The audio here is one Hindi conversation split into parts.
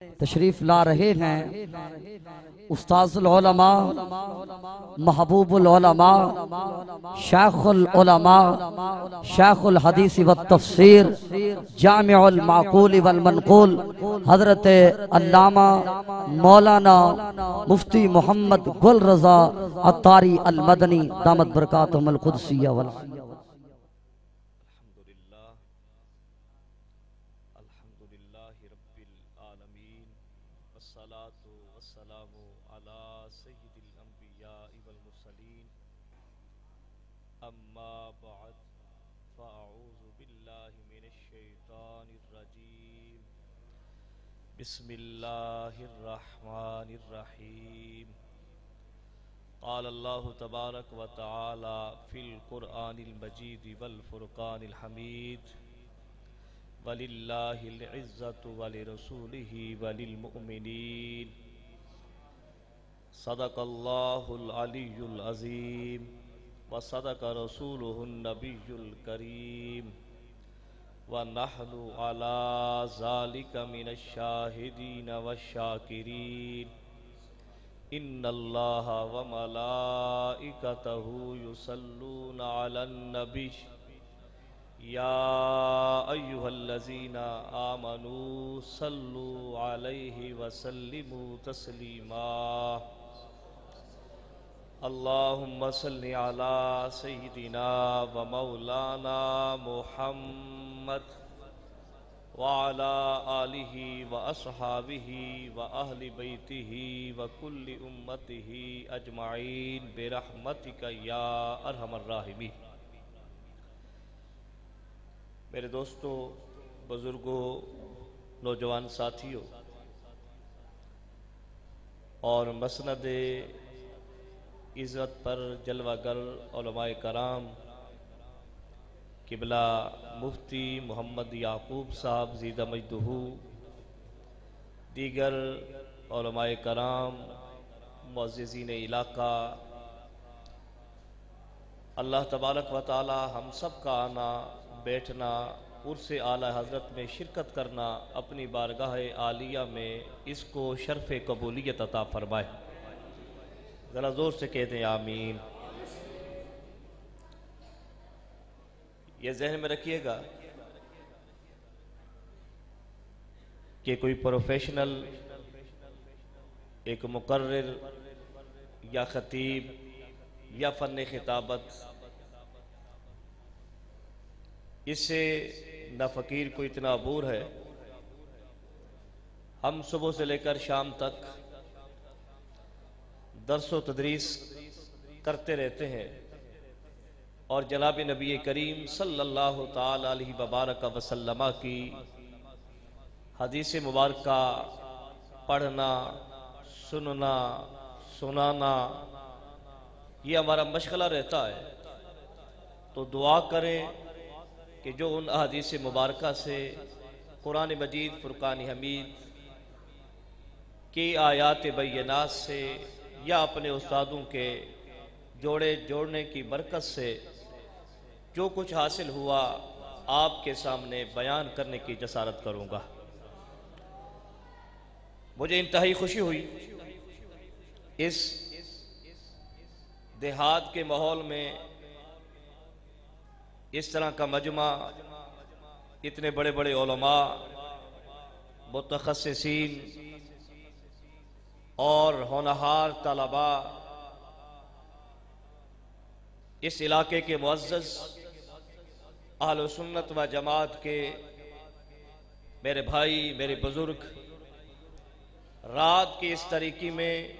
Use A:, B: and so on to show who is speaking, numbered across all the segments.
A: तशरीफ ला रहे हैं उस्ताजुल उलमा महबूबुल उलमा शेखुल उलमा शेखुल हदीस व तफसीर जामिउल माकूल वल मनकूल हजरत अल्लामा मौलाना मुफ्ती मोहम्मद गुल रजा अत्तारी अल मदनी दामत बरकातुहुल कुद्सिया वल
B: बिस्मिल्लाहिर्रहमानिर्रहीम। क़ाल अल्लाहु तबारक व तआला फ़िल क़ुरआनिल मजीद वल फ़ुरक़ानिल हमीद वलिल्लाहिल इज़्ज़तु वलिरसूलिही वलिल मुअमिनीन। सदक़ल्लाहुल अलियुल अज़ीम व सदक़ रसूलुहुन नबियुल करीम व नहनु अला ज़ालिका मिनश शाहिदीन वश्शाकिरीन। इन्नल्लाहा व मलाइकतहु युसल्लूना अलन नबी या अय्युहल्लज़ीना आमनू सल्लु अलैहि व सल्लिमू तस्लीमा। अल्लाहुम्मा सल्लि अला सय्यिदिना व मौलाना मुहम्मद व अला आलिहि व अस्हाबिहि व अहलि बैतिहि व कुल्ली उम्मतिहि अजमाइन बिरहमतिका या अरहमर राहिमीन। मेरे दोस्तों, बुजुर्गों, नौजवान साथियों और मसनद इज़्ज़त पर जलवागर उलमाए कराम किबला मुफ्ती मोहम्मद याकूब साहब ज़ीदा मजदहू, दीगर उलमाए कराम, मुअज़्ज़िज़ीन इलाका, अल्लाह तबारक व तआला हम सब का आना बैठना उर्से आला हज़रत में शिरकत करना अपनी बारगाह आलिया में इसको शर्फ़ कबूलियत अता फ़रमाए। ज़रा ज़ोर से कहते हैं आमीन। ये जहन में रखिएगा कि कोई प्रोफेशनल, एक मुकर्रिर या खतीब या फ़न खिताबत, इससे न फ़कीर को इतना अबूर है। हम सुबह से लेकर शाम तक दर्स व तदरीस करते रहते हैं और जनाब नबी करीम सल्लल्लाहु ताला अलैहि वबारक वसल्लम की हदीस मुबारक पढ़ना, सुनना, सुनाना ये हमारा मशगला रहता है। तो दुआ करें कि जो उन हदीस मुबारक से कुरान मजीद फ़ुरक़ान हमीद की आयात बैयनात से या अपने उस्तादों के जोड़ने की बरकत से जो कुछ हासिल हुआ आपके सामने बयान करने की जसारत करूँगा। मुझे इंतहाई खुशी हुई इस देहात के माहौल में इस तरह का मजमा, इतने बड़े बड़े उलमा, मुतखस्सिसीन और होनहार तलबा, इस इलाके के मुअज़्ज़ज़ अहले सुन्नत व जमात के मेरे भाई, मेरे बुजुर्ग, रात की इस तरीकी में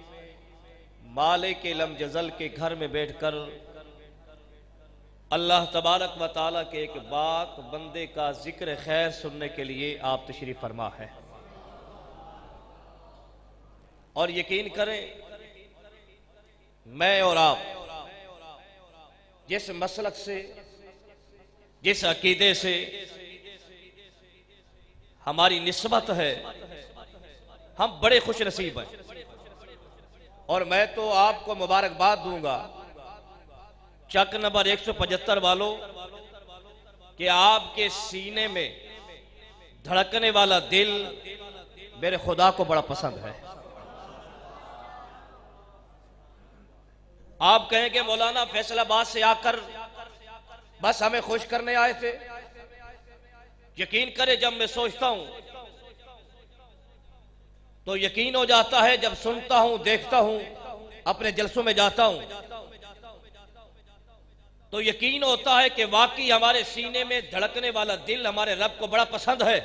B: मालिक लम जज़ल के घर में बैठकर अल्लाह तबारक व ताला के एक बाक बंदे का जिक्र खैर सुनने के लिए आप तशरीफ़ फरमा है। और यकीन करें, मैं और आप जिस मसलक से, जिस अकीदे से हमारी निस्बत है, हम बड़े खुश नसीब हैं। और मैं तो आपको मुबारकबाद दूंगा चक नंबर 175 वालों कि आपके सीने में धड़कने वाला दिल मेरे खुदा को बड़ा पसंद है। आप कहेंगे मौलाना फैसलाबाद से आकर बस हमें खुश करने आए थे। यकीन करे, जब मैं सोचता हूं तो यकीन हो जाता है, जब सुनता हूं, देखता हूं, अपने जलसों में जाता हूं तो यकीन होता है कि वाकई हमारे सीने में धड़कने वाला दिल हमारे रब को बड़ा पसंद है।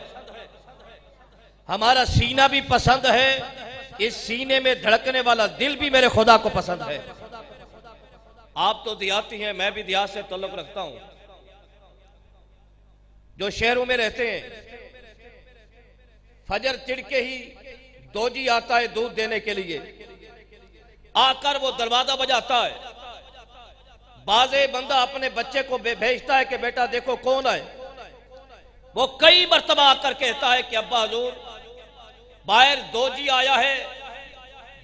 B: हमारा सीना भी पसंद है, इस सीने में धड़कने वाला दिल भी मेरे खुदा को पसंद है। आप तो देहाती हैं, मैं भी देहात से ताल्लुक रखता हूं। जो शहरों में रहते हैं, फजर तिड़के ही दोजी आता है दूध देने के लिए, आकर वो दरवाजा बजाता है। बाजे बंदा अपने बच्चे को भेजता है कि बेटा देखो कौन है। वो कई मरतबा आकर कहता है कि अब्बा हुजूर बाहर दोजी आया है,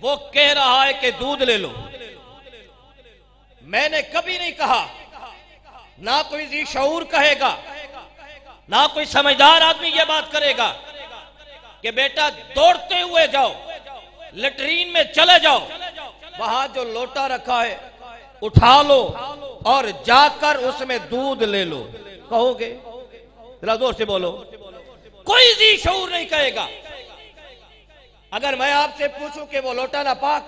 B: वो कह रहा है कि दूध ले लो। मैंने कभी नहीं कहा, ना कोई जी शऊर कहेगा, ना कोई समझदार आदमी ये बात करेगा कि बेटा दौड़ते हुए जाओ, लेटरीन में चले जाओ, वहां जो लोटा रखा है उठा लो और जाकर उसमें दूध ले लो। कहोगे? जरा जोर से बोलो। कोई जी शऊर नहीं कहेगा। अगर मैं आपसे पूछूं कि वो लोटा नापाक,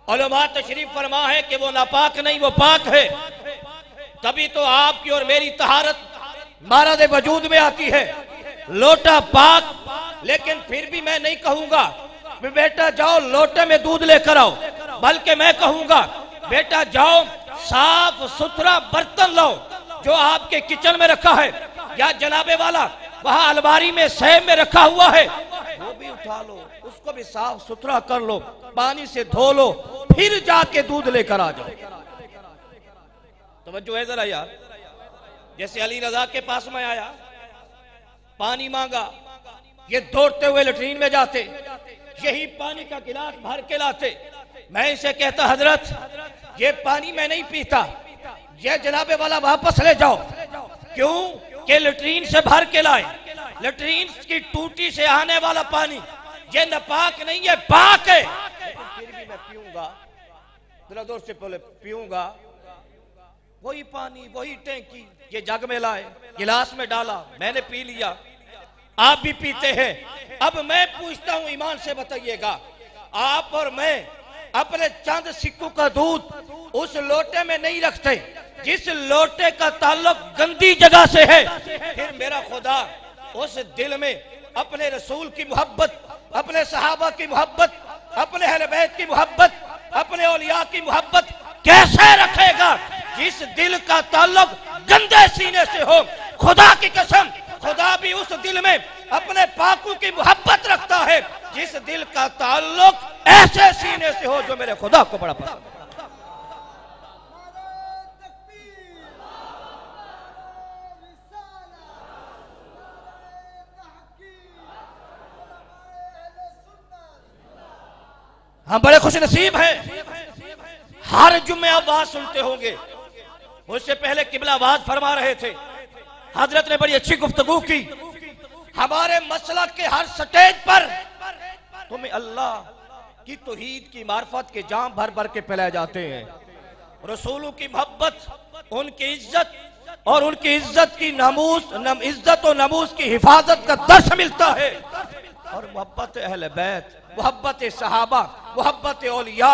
B: उलमा तशरीफ फरमा है कि वो नापाक नहीं, वो पाक है, तभी तो आपकी और मेरी तहारत मारादे वजूद में आती है। लोटा पाक, लेकिन फिर भी मैं नहीं कहूंगा बेटा जाओ लोटे में दूध लेकर आओ, बल्कि मैं कहूंगा बेटा जाओ साफ सुथरा बर्तन लाओ जो आपके किचन में रखा है, या जनाबे वाला वहां अलमारी में सेब में रखा हुआ है, वो भी उठा लो, उसको भी साफ सुथरा कर लो, पानी से धो लो, फिर जाके दूध लेकर आ जाओ। तवज्जो है जरा यार। जैसे अली रजा के पास में आया, पानी मांगा, ये दौड़ते हुए लेटरीन में जाते, यही पानी का गिलास भर के लाते। मैं इसे कहता हजरत ये पानी मैं नहीं पीता, ये जनाबे वाला वापस ले जाओ। क्यों? कि लेटरीन से भर के लाए, लेटरीन की टूटी से आने वाला पानी ये नापाक नहीं है, पाक है। फिर भी मैं पीऊंगा, जरा जोर से बोले, पीऊंगा वही पानी, वही टैंकी, ये जग में लाए, गिलास में डाला, मैंने पी लिया, आप भी पीते हैं। अब मैं पूछता हूं, ईमान से बताइएगा, आप और मैं अपने चंद सिक्कों का दूध उस लोटे में नहीं रखते जिस लोटे का ताल्लुक गंदी जगह से है, फिर मेरा खुदा उस दिल में अपने रसूल की मोहब्बत, अपने सहाबा की मोहब्बत, अपने अहले बैत की मोहब्बत, अपने औलिया की मोहब्बत कैसे रखेगा जिस दिल का ताल्लुक गंदे सीने से हो। खुदा की कसम, खुदा भी उस दिल में अपने पाकों की मोहब्बत रखता है जिस दिल का ताल्लुक ऐसे सीने से हो जो मेरे खुदा को बड़ा पसंद है। हम बड़े खुश नसीब हैं, हर जुम्मे आवाज सुनते होंगे। उससे पहले किबला आवाज फरमा रहे थे, हजरत ने बड़ी अच्छी गुफ्तगू की। हमारे मसलक के हर स्टेज पर तुम्हें अल्लाह की तौहीद की मार्फत के जाम भर भर के फैलाए जाते हैं। रसूलों की मोहब्बत, उनकी इज्जत और उनकी इज्जत की इज्जत और नमूस की हिफाजत का दर्श मिलता है। और मोहब्बत अहले बैत, मोहब्बत सहाबा, मोहब्बत औलिया,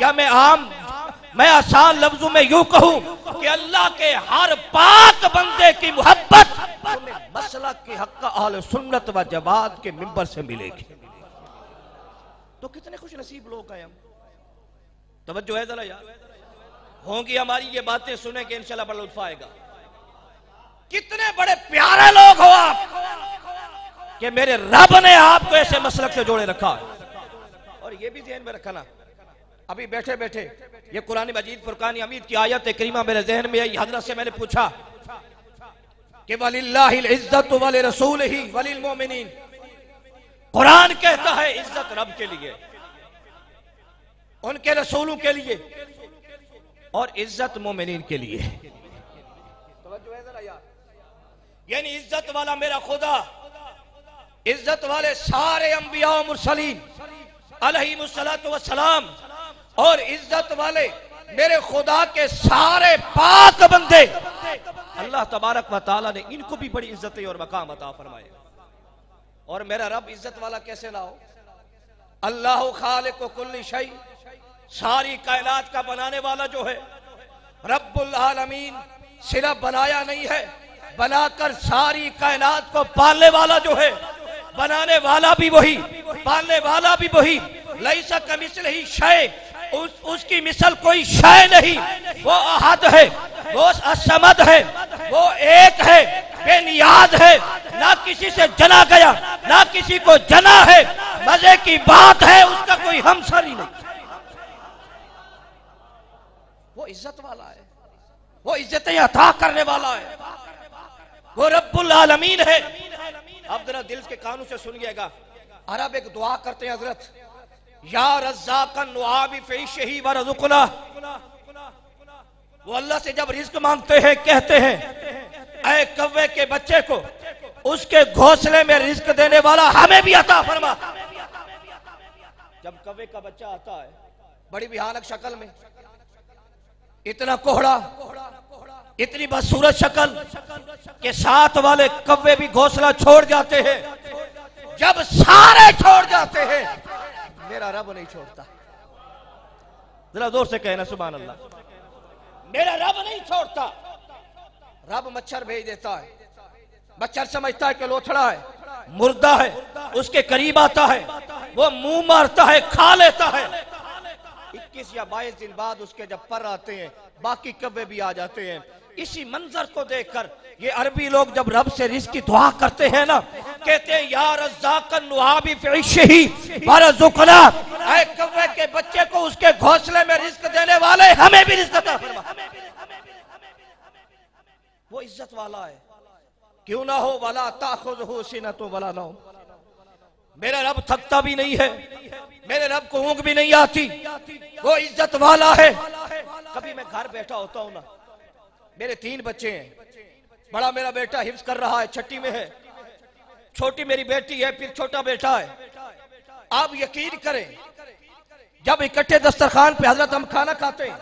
B: या मैं आसान लफ्जों में यूं कहूं कि अल्लाह के हर पाक बंदे की मोहब्बत तुम्हें मसलक के हक का अहले सुन्नत व जमात के मिंबर से मिलेगी। तो कितने खुश नसीब लोग हैं हम। तवज्जो है जरा यार, होंगी हमारी ये बातें सुने के इंशाल्लाह बड़ा लुत्फ आएगा। कितने बड़े प्यारे लोग हो आप कि मेरे रब ने आपको ऐसे मसलक से जोड़े रखा। और ये भी ध्यान में रखना, अभी बैठे बैठे ये कुरान मजीद फुरकान हमीद की आयत करीमा मेरे जहन में आई। हजरत से मैंने पूछा कि वलिल्लाहिल इज्जत व लिरसूलिही व लिलमुमिनीन, कुरान कहता है इज्जत रब के लिए, उनके रसूलों के लिए और इज्जत मोमिनीन के लिए। यानी इज्जत वाला मेरा खुदा, इज्जत वाले सारे अंबिया और मुरसलीन अलैहिमुस्सलातु वस्सलाम और इज्जत वाले मेरे खुदा के सारे पाक बंदे, अल्लाह तबारक व तआला ने इनको भी बड़ी इज्जत और मकाम अता फरमाए। और मेरा रब इज्जत वाला कैसे ना हो? अल्लाह खालिक कुल्ली शै, सारी कायनात का बनाने वाला जो है रब्बुल आलमीन, सिर्फ बनाया नहीं है, बनाकर सारी कायनात को पालने वाला जो है, बनाने वाला भी वही, पालने वाला भी वही। लैसा कमिस्लिही शै, उसकी मिसल कोई शय नहीं। वो अहद है, वो असमद है, वो एक है, बेनियाज है, ना किसी से जना गया, ना किसी को जना है। मजे की बात है उसका कोई हमसरी नहीं। वो इज्जत वाला है, वो इज्जतें अता करने वाला है, वो रब्बुल आलमीन है। अब जरा दिल के कानों से सुनिएगा। अरब एक दुआ करते हैं हजरत, या रज़्ज़ाक़न नुआबि फ़ीशही व रज़ुक़ना। वो अल्लाह से जब रिज़्क़ मांगते हैं कहते हैं, ऐ कव्वे के बच्चे को उसके घोंसले में रिज़्क़ देने वाला हमें भी अता फरमा। जब कव्वे का बच्चा आता है बड़ी भयानक शक्ल में, इतना कोहड़ा, इतनी बदसूरत शक्ल के साथ वाले कव्वे भी घोंसला छोड़ जाते हैं। जब सारे छोड़ जाते हैं मेरा रब नहीं छोड़ता। जरा जोर से कहना सुभान अल्लाह। मेरा रब नहीं छोड़ता। रब मच्छर भेज देता है, मच्छर समझता है कि लोथड़ा है, मुर्दा है, उसके करीब आता है, वो मुंह मारता है, खा लेता है। 21 या 22 दिन बाद उसके जब पर आते हैं बाकी कव्वे भी आ जाते हैं। इसी मंजर को देखकर ये अरबी लोग जब रब से रिज़्क़ की दुआ करते हैं ना, कहते हैं या रज़्ज़ाक़न नुआबि फ़ीशही व रज़ुक़ना, ऐ कव्वे के बच्चे को उसके घोंसले में रिज़्क़ देने वाले हमें भी रिज़्क़ अता फरमा। वो इज्जत वाला है, क्यों ना हो। वला ताख़ुज़हु सिनतुन वला नौम। मेरा रब थकता भी नहीं है, मेरे रब को ऊँघ भी नहीं आती। वो इज्जत वाला है। कभी मैं घर बैठा होता हूं ना, मेरे 3 बच्चे हैं। बड़ा मेरा बेटा हिफ्ज़ कर रहा है, 6ठी में है, छोटी मेरी बेटी है, फिर छोटा बेटा है। आप यकीन करें, जब इकट्ठे दस्तरखान पे हजरत हम खाना खाते हैं,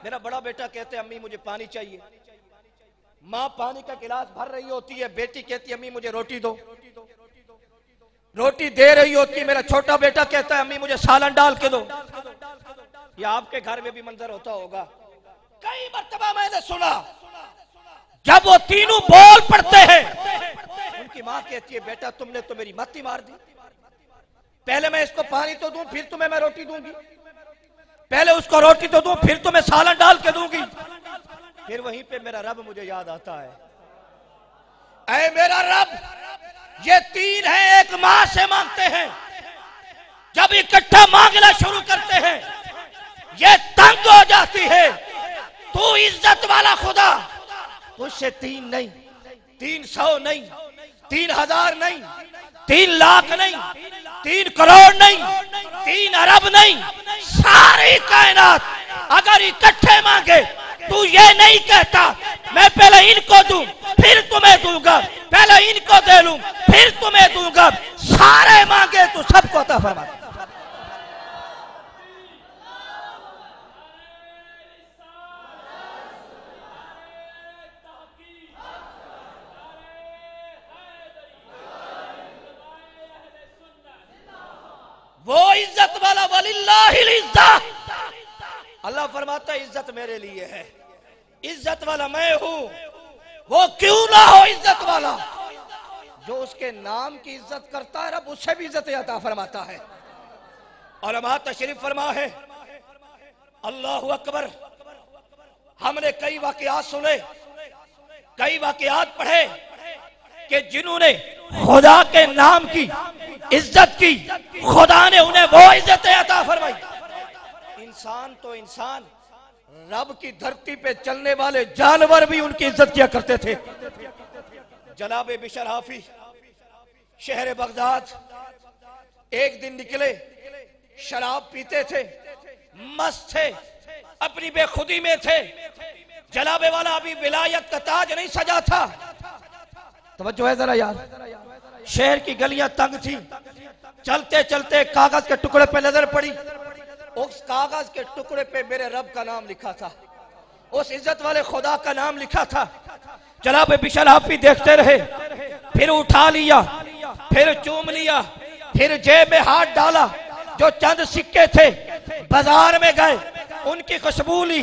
B: मेरा बड़ा बेटा कहते हैं अम्मी मुझे पानी चाहिए। माँ पानी का गिलास भर रही होती है, बेटी कहती है अम्मी मुझे रोटी दो। रोटी दे रही होती है, मेरा छोटा बेटा कहता है अम्मी मुझे सालन डाल के दो। या आपके घर में भी मंजर होता होगा। कई मर्तबा मैंने सुना जब वो तीनों बोल पड़ते हैं, उनकी माँ कहती है बेटा तुमने तो मेरी मत्ती मार दी। पहले मैं इसको पानी तो दूं, फिर तुम्हें मैं रोटी दूंगी। पहले उसको रोटी तो दूं, फिर तुम्हें सालन डाल के दूंगी। फिर वहीं पे मेरा रब मुझे याद आता है, ऐ मेरा रब, ये 3 हैं, एक माँ से मांगते हैं। जब इकट्ठा मांगना शुरू करते हैं ये तंग हो जाती है। तू इज्जत वाला खुदा, तुझसे 3 नहीं, 300 नहीं, 3000 नहीं, 3 लाख नहीं, 3 करोड़ नहीं, 3 अरब नहीं, सारी कायनात अगर इकट्ठे मांगे, तू ये नहीं कहता मैं पहले इनको दूं फिर तुम्हें दूंगा, पहले इनको दे लूं फिर तुम्हें दूंगा। सारे मांगे तो सबको अता फरमा। वो इज्जत वाला वलिल्लाहिल इज्जत, अल्लाह फरमाता है इज्जत मेरे लिए है, इज्जत वाला मैं हूं। वो क्यों ना हो इज्जत वाला, जो उसके नाम की इज्जत करता है रब उससे भी इज्जत अता फरमाता है। और उलमा तशरीफ फरमा है, अल्लाहु अकबर। हमने कई वाकयात सुने, कई वाकयात पढ़े कि जिन्होंने खुदा के नाम की इज्जत की, खुदा ने उन्हें वो इज्जत अता फरमाई। इंसान तो इंसान, रब की धरती पे चलने वाले जानवर भी उनकी इज्जत किया करते थे। जनाब बिशर हाफी शहर बगदाद एक दिन निकले, शराब पीते थे, मस्त थे, अपनी बेखुदी में थे। जनाबे वाला अभी विलायत का ताज नहीं सजा था। तवज्जो है जरा यार, शहर की गलियां तंग थी। चलते चलते कागज के टुकड़े पे नजर पड़ी। उस कागज के टुकड़े पे मेरे रब का नाम लिखा था, उस इज्जत वाले खुदा का नाम लिखा था। जनाब बिशर हाफी देखते रहे, फिर उठा लिया, फिर चूम लिया, फिर जेब में हाथ डाला। जो चंद सिक्के थे बाजार में गए, उनकी खुशबू ली,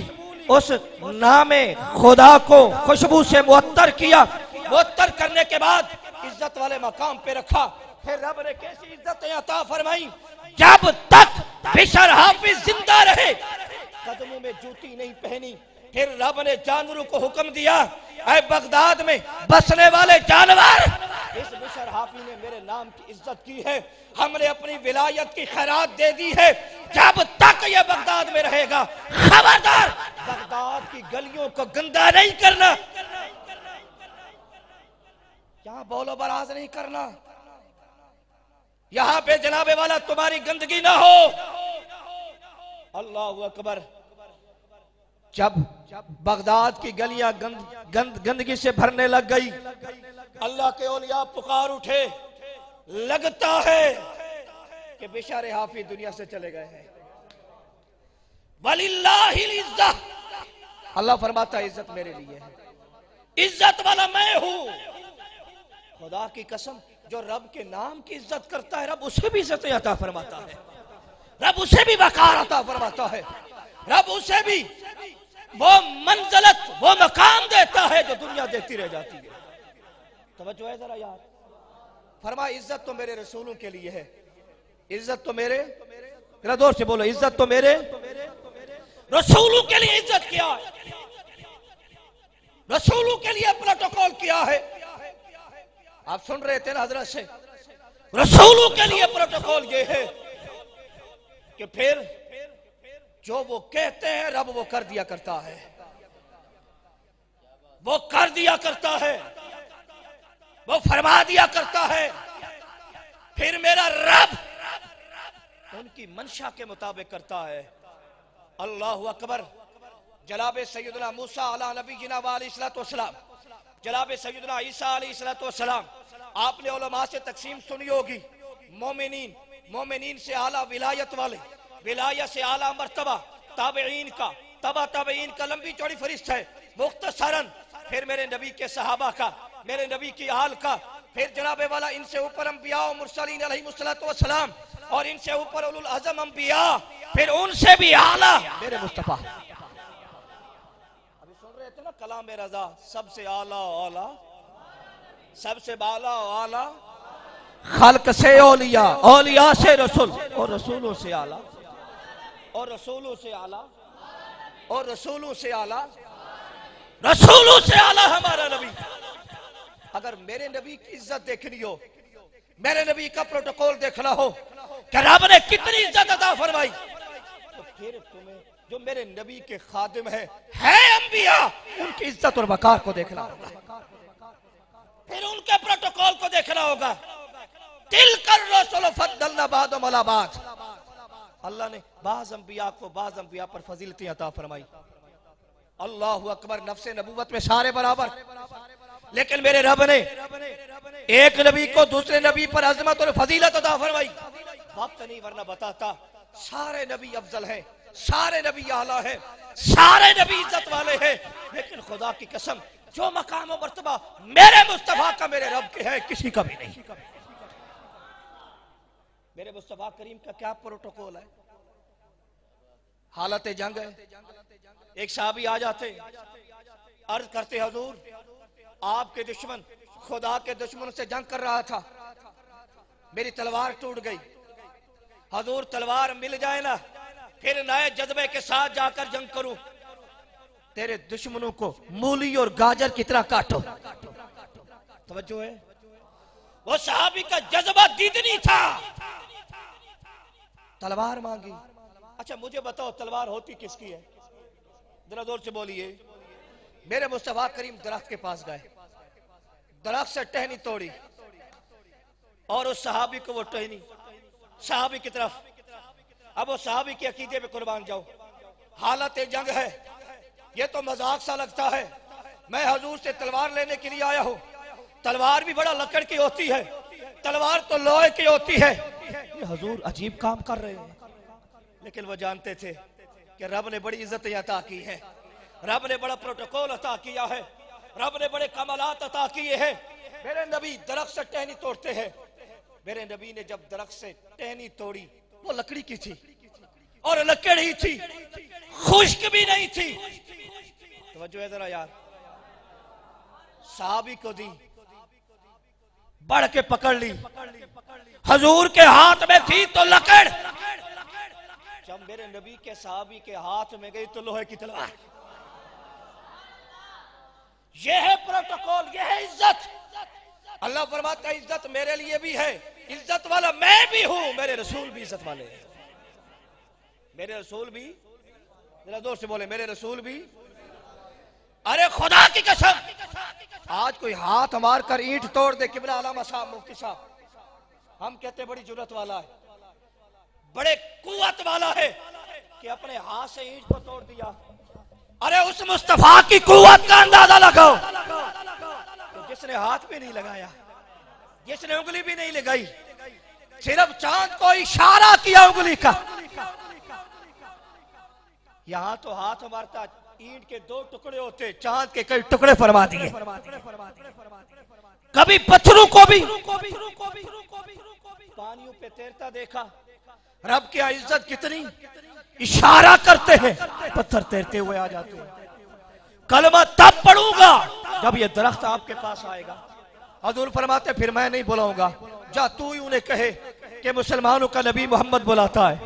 B: उस नामे खुदा को खुशबू से मुअत्तर किया। मुअत्तर करने के बाद इज्जत वाले मकाम पे रखा। फिर रब ने कैसी इज्जत अता फरमाई, जब तक बिशर हाफिज जिंदा रहे कदमों में जूती नहीं पहनी। फिर रब ने जानवरों को हुक्म दिया, ऐ बगदाद में बसने वाले जानवर, इस बिशर हाफी ने मेरे नाम की इज्जत की है, हमने अपनी विलायत की खैरात दे दी है। जब तक ये बगदाद में रहेगा, खबरदार बगदाद की गलियों को गंदा नहीं करना, यहां बोलो बराज नहीं करना, यहां पे जनाबे वाला तुम्हारी गंदगी ना हो। अल्लाह अकबर। जब बगदाद की गलियां गंदगी से भरने लग गई, अल्लाह के औलिया पुकार उठे, लगता है कि बिशर हाफी दुनिया से चले गए हैं। वलिल्लाहिल इज्जत, अल्लाह फरमाता है इज्जत मेरे लिए है, इज्जत वाला मैं हूं। खुदा की कसम, जो रब के नाम की इज्जत करता है, रब उसे भी इज्जत अता फरमाता है, रब उसे भी वकार अता फरमाता है, रब उसे भी वो मंजिलत, वो मकाम देता है जो दुनिया देती रह जाती है। तवज्जो है जरा यार। फरमा इज्जत तो मेरे रसूलों के लिए है, इज्जत तो मेरे, जरा जोर से बोलो, इज्जत तो मेरे रसूलों के लिए इज्जत किया है, रसूलों के लिए प्रोटोकॉल किया है। आप सुन रहे थे ना हजरत से, रसूलों के लिए प्रोटोकॉल ये है कि फिर जो वो कहते हैं रब वो कर दिया करता है, वो कर दिया करता है, वो फरमा दिया करता है। फिर मेरा रब उनकी मंशा के मुताबिक करता है। अल्लाहु अकबर। जनाब सैयदना मूसा अला नबी जिना अलैहिस्सलाम, जनाब सैयदना ईसा अलैहिस्सलाम, आपने उलमा से तकसीम सुनी होगी। मोमिनीन, मोमिनीन से आला विलायत वाले, विलायत से आला मर्तबा, ताबईन का, तबा ताबईन का लंबी चौड़ी फरिश्त है। मुख्तसरन फिर मेरे नबी के सहाबा का, मेरे नबी की आल का, फिर जनाबे वाला इनसे ऊपर अंबिया और मुरसलीन अलैहिस्सलाम, और इनसे ऊपर उलुल अज़म अंबिया, फिर उनसे भी आला मेरे मुस्तफा। अभी सुन रहे थे ना कलाम रज़ा, सबसे आला आला, सबसे बाला आला, खल्क से औलिया, औलिया से रसूल, और रसूलों से आला, और रसूलों से आला, और रसूलों से आला, रसूलों से आला हमारा नबी। अगर मेरे नबी की इज्जत देखनी हो, मेरे नबी का प्रोटोकॉल देखना हो कि रब ने कितनी इज्जत अता फरमाई, तो फिर तुम्हें जो मेरे नबी के खादिम है अंबिया, उनकी इज्जत और वकार को देखना होगा, फिर उनके प्रोटोकॉल को देखना होगा। तिल कर रसूल फद्दलना बादम अला बाद, अल्लाह ने बाज़ अंबिया को बाज़ अंबिया पर फजीलतें अता फरमाई। अल्लाहु अकबर। नफ्से नबूवत में सारे बराबर, लेकिन मेरे रब ने एक नबी को दूसरे नबी पर अजमत और फजीलत अता फरमाई। वक्त नहीं वरना बताता, सारे नबी अफजल हैं, सारे नबी आला हैं, सारे नबी इज्जत वाले हैं, लेकिन खुदा की कसम जो मकाम और मर्तबा मेरे मुस्तफा का, मेरे रब के है, किसी का भी नहीं। मेरे मुस्तफा करीम का क्या प्रोटोकॉल है? हालत जंग है, एक साहबी आ जाते, अर्ज करते, हुजूर आपके दुश्मन, खुदा के दुश्मन से जंग कर रहा था, मेरी तलवार टूट गई, हुजूर तलवार मिल जाए ना, फिर नए जज्बे के साथ जाकर जंग करूं, तेरे दुश्मनों को मूली और गाजर की तरह काटो। तवज्जो है, वो साहबी का जज्बा दीदनी था, तलवार मांगी। अच्छा मुझे बताओ तलवार होती किसकी है? जरा जोर से बोलिए। मेरे मुस्तफा करीम दरख्त के पास गए, दरख्त से टहनी तोड़ी, और उस सहाबी को वो टहनी सहाबी की तरफ, अब वो सहाबी के अकीदे पे कुर्बान जाओ, हालत जंग है, ये तो मजाक सा लगता है, मैं हुजूर से तलवार लेने के लिए आया हूं, तलवार भी बड़ा लकड़ की होती है,
C: तलवार तो लोहे की होती है। ये हुजूर अजीब काम कर रहे हैं, लेकिन वो जानते थे कि रब ने बड़ी इज्जत अता की है, रब ने बड़ा प्रोटोकॉल अता किया है, रब ने बड़े कमालात अता किए हैं। मेरे नबी दरख्त से टहनी तोड़ते हैं। मेरे नबी ने जब दरख्त से टहनी तोड़ी वो लकड़ी की थी और लकड़ी थी, खुश्क भी नहीं थी। तवज्जो है जरा यार, साहबी को दी, बढ़ के पकड़ ली, हुजूर के हाथ में थी तो लकड़, जब मेरे नबी के साहबी के हाथ में गई तो लोहे की तलवार। यह है प्रोटोकॉल, यह है इज्जत। अल्लाह फरमाता है इज्जत मेरे लिए भी है, इज्जत वाला मैं भी हूं, मेरे रसूल भी इज्जत वाले हैं। मेरे रसूल भी, जरा जोर से बोले, मेरे रसूल भी। अरे खुदा की कसम, आज कोई हाथ मार कर ईंट तोड़ दे, किबला अलामा साहब, मुफ्ती साहब, हम कहते बड़ी जुर्रत वाला है, बड़े कुव्वत वाला है कि अपने हाथ से ईंट को तोड़ दिया। अरे उस मुस्तफा की कुव्वत का अंदाजा लगाओ तो जिसने हाथ भी नहीं लगाया, जिसने उंगली भी नहीं लगाई, सिर्फ चांद को इशारा किया उंगली का। यहां तो हाथ मारता, ईंट के 2 टुकड़े होते, चांद के कई टुकड़े फरमा दिए। कभी पत्थरों को भी पानियों पे तैरता देखा। रब की इज्जत कितनी, इशारा करते हैं पत्थर तैरते हुए आ जाते हैं। कलमा तब पढ़ूंगा जब ये दरख्त आपके पास आएगा। हुजूर फरमाते फिर मैं नहीं बुलाऊंगा, जा तू ही उन्हें कहे कि मुसलमानों का नबी मोहम्मद बुलाता है।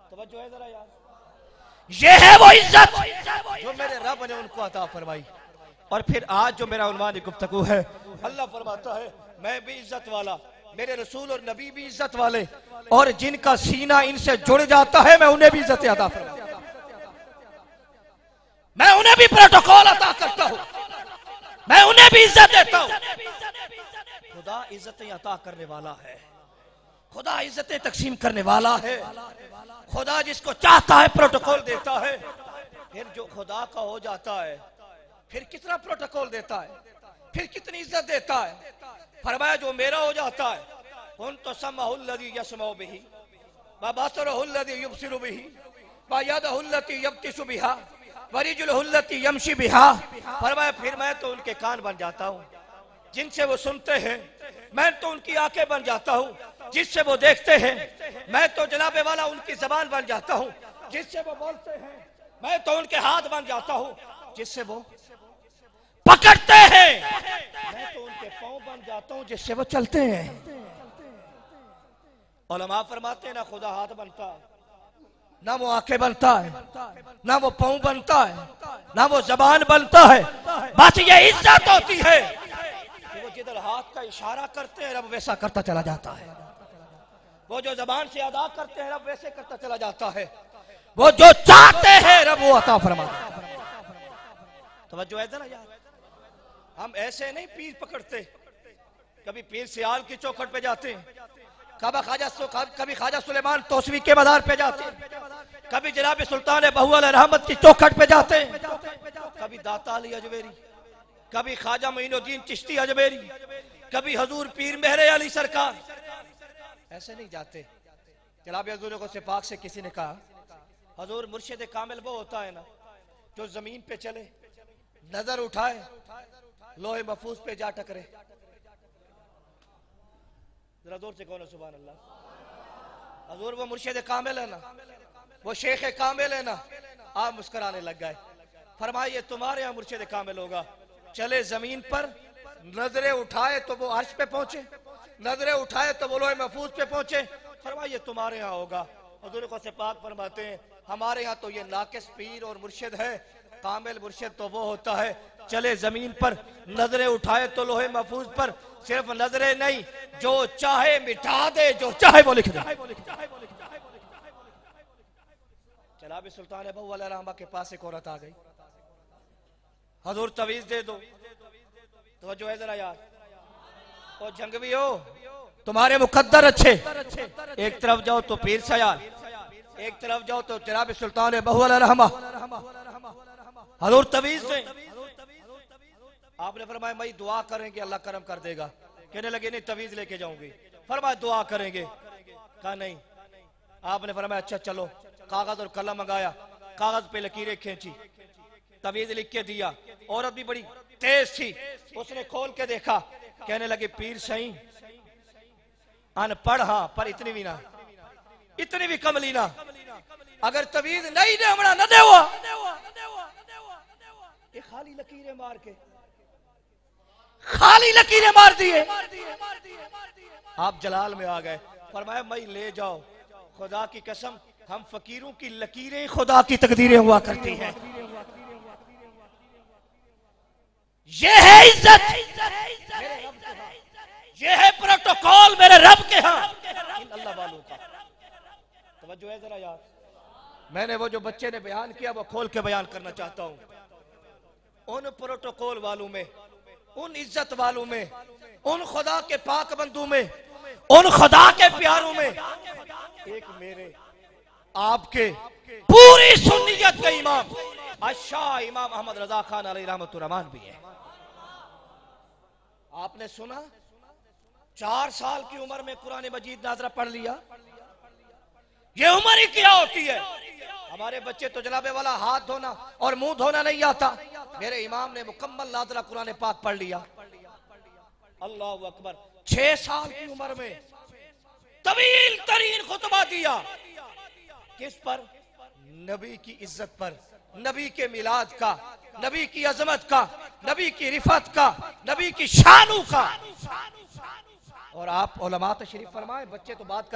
C: तवज्जो है जरा यार, ये है वो इज्जत जो मेरे रब ने उनको अता फरमाई। और फिर आज जो मेरा उन्वान गुफ्तगू है, अल्लाह फरमाता है मैं भी इज्जत वाला, मेरे रसूल और नबी भी इज्जत वाले, और जिनका सीना इनसे जुड़ जाता है मैं उन्हें भी इज्जत अता फरमाता हूं, मैं उन्हें भी प्रोटोकॉल अता करता हूं, मैं उन्हें भी इज्जत देता हूं। खुदा इज्जतें अता करने वाला है, खुदा इज्जतें तकसीम करने वाला है। खुदा जिसको चाहता है प्रोटोकॉल देता है। फिर जो खुदा का हो जाता है फिर कितना प्रोटोकॉल देता है, फिर कितनी इज्जत देता है। फरमाया जो मेरा हो जाता है, उन तो समहुल्लज़ी यसमउ बिही व बसरुहुल्लज़ी युबसिरु बिही व यदहुल्लती यब्तिशु बिहा व रिजलुहुल्लती यमशी बिहा। फरमाया फिर मैं तो उनके कान बन जाता हूँ जिनसे वो सुनते हैं, मैं तो उनकी आंखें बन जाता हूँ जिससे वो देखते हैं, मैं तो जनाबे वाला उनकी जबान बन जाता हूँ जिससे वो बोलते हैं, मैं तो उनके हाथ बन जाता हूँ जिससे वो पकड़ते हैं, मैं तो उनके पांव बन जाता हूँ जिससे वो चलते हैं। उलमा फरमाते हैं ना खुदा हाथ बनता है, ना वो आंखें बनता है, ना वो पांव बनता है, ना वो जबान बनता है। बस ये इज्जत होती है कि वो जिधर हाथ का इशारा करते हैं रब वैसा करता चला जाता है, वो जो जबान से अदा करते हैं रब वैसे करता चला जाता है, वो जो चाहते हैं रब वो अता फरमाता है। तवज्जो है जरा यार, हम ऐसे नहीं पीर पकड़ते, कभी पीर सियाल की चौखट पे जाते हैं, कभी ख्वाजा सुलेमान तोसवी के मदार पे जाते हैं, कभी जनाब सुल्तान बहुअल रहमत की चौखट पे जाते हैं, कभी दाता अली अजमेरी, कभी ख्वाजा मोइनुद्दीन चिश्ती अजमेरी, कभी हजूर पीर मेहरे अली सरकार। ऐसे नहीं जाते। जनाब हजूर को सिपाक से किसी ने कहा हजूर मुर्शिद कामिल वो होता है ना जो जमीन पे चले, नजर उठाए, लोहे महफूज पे जा टकरे। जरा जोर से कहो सुभान अल्लाह। हजूर वो मुर्शिद कामिल है ना, वो शेख कामिल है ना। आप मुस्कुराने लग गए। फरमाइए तुम्हारे यहाँ मुर्शिद कामिल होगा, चले जमीन पर, नजरे उठाए तो वो अर्श पे पहुंचे, नजरे उठाए तो वो लोहे महफूज पे पहुंचे। फरमाइए तुम्हारे यहाँ होगा। हजूर को सिपाक फरमाते हैं हमारे यहाँ तो ये नाकिस पीर और मुर्शिद है, कामिल मुर्शिद तो वो होता है चले जमीन पर, नजरे उठाए तो लोहे महफूज पर, सिर्फ नजरे नहीं, जो चाहे मिटा दे, जो चाहे वो लिख दे। जनाब सुल्तान बहुअल रहमत के पास एक औरत आ गई, हजूर तवीज दे दो। तो जो है जरा यार, और जंगवी हो तुम्हारे मुकद्दर अच्छे, एक तरफ जाओ तो पीर सयाल, एक तरफ जाओ तो जनाब सुल्तान बहुअल रहमत। हजूर तवीज दें। आपने फरमाया मैं दुआ करेंगे अल्लाह करम कर देगा। कहने लगे नहीं तवीज लेके जाऊंगी। फरमाया दुआ करेंगे। कहा नहीं। आपने फरमाया अच्छा चलो। कागज और कलम मंगाया, कागज पे लकीरें खींची, तवीज लिख के दिया। औरत भी बड़ी तेज थी, उसने खोल के देखा। कहने लगे पीर सही अनपढ़ हाँ, पर इतनी भी ना, इतनी भी कमली ना। अगर तवीज नहीं दे हमरा न देवा, ये खाली लकीरें मार के, खाली लकीरें मार दिए। आप जलाल में आ गए। फरमाया मैं ले जाओ, खुदा की कसम हम फकीरों की लकीरें खुदा की तकदीरें हुआ करती हैं। ये है इज्जत, ये है प्रोटोकॉल मेरे रब के यहाँ अल्लाह वालों का। तवज्जो है जरा यार। मैंने वो जो बच्चे ने बयान किया वो खोल के बयान करना चाहता हूँ। उन प्रोटोकॉल वालों में, उन इज्जत वालों में, उन खुदा के पाक बंदू में, उन खुदा के प्यारों में एक मेरे आपके पूरी सुन्नियत के इमाम अच्छा इमाम अहमद रजा खान अलैहि रहमतुर्रहमान भी है। आपने सुना 4 साल की उम्र में कुरान मजीद नाज़रा पढ़ लिया। ये उम्र ही क्या होती है? हमारे बच्चे तो जनाबे वाला हाथ धोना और मुंह धोना नहीं आता। मेरे इमाम ने मुकम्मल नाज़रा कुरान पाक पढ़ लिया। अल्लाह अकबर। 6 साल की उम्र में तवील तरीन खुतबा दिया। किस पर? नबी की इज्जत पर, नबी के मिलाद का, नबी की अजमत का, नबी की रिफत का, नबी की शानू का। और आप उलमा तशरीफ फरमाए, बच्चे तो बात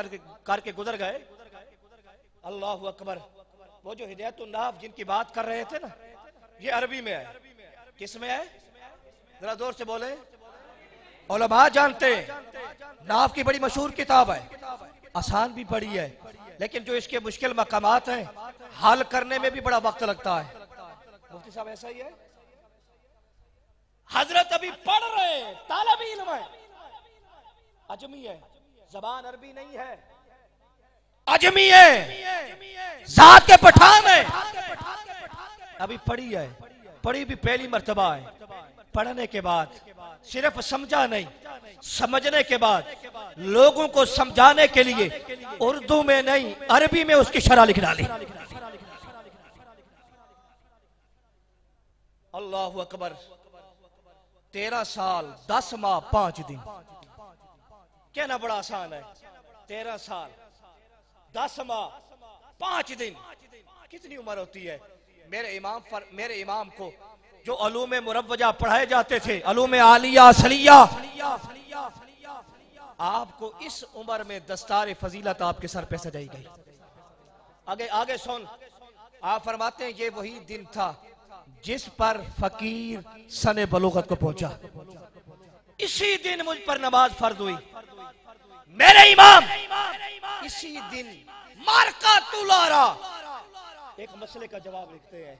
C: करके गुजर गए। अल्लाह अकबर। वो जो हिदायतुन नाफ जिनकी बात कर रहे थे ना, ये अरबी में है। किस में है? जरा जोर से बोले। उलमा जानते हैं नाफ की बड़ी मशहूर किताब है, आसान भी पढ़ी है, लेकिन जो इसके मुश्किल मकामात हैं हल करने में भी बड़ा वक्त लगता है। मुफ्ती साहब ऐसा ही है। हजरत अभी पढ़ रहे हैं, तालिब इल्म है, अजमी है, जबान अरबी नहीं है, अजमी है, जात के पठान है। अभी पढ़ी है, पढ़ी भी पहली मर्तबा है। पढ़ने के बाद सिर्फ समझा नहीं, समझने के बाद लोगों को समझाने के लिए उर्दू में नहीं अरबी में उसकी शरह लिख डाली। अल्लाह अकबर। 13 साल 10 माह 5 दिन। कहना बड़ा आसान है। 13 साल 10 माह 5 दिन कितनी उम्र होती है? मेरे इमाम को जो अलूम मुरव्वजा पढ़ाए जाते थे, अलूम आलिया सलिया, आपको इस उम्र में दस्तार फजीलत आपके सर पे सजाई गई। आगे आगे सुन। आप फरमाते हैं ये वही दिन था जिस पर फकीर सने बलूगत को पहुंचा। इसी दिन मुझ पर नमाज फर्ज हुई। मेरे इमाम इसी दिन मार्का तुलारा एक मसले का जवाब लिखते हैं।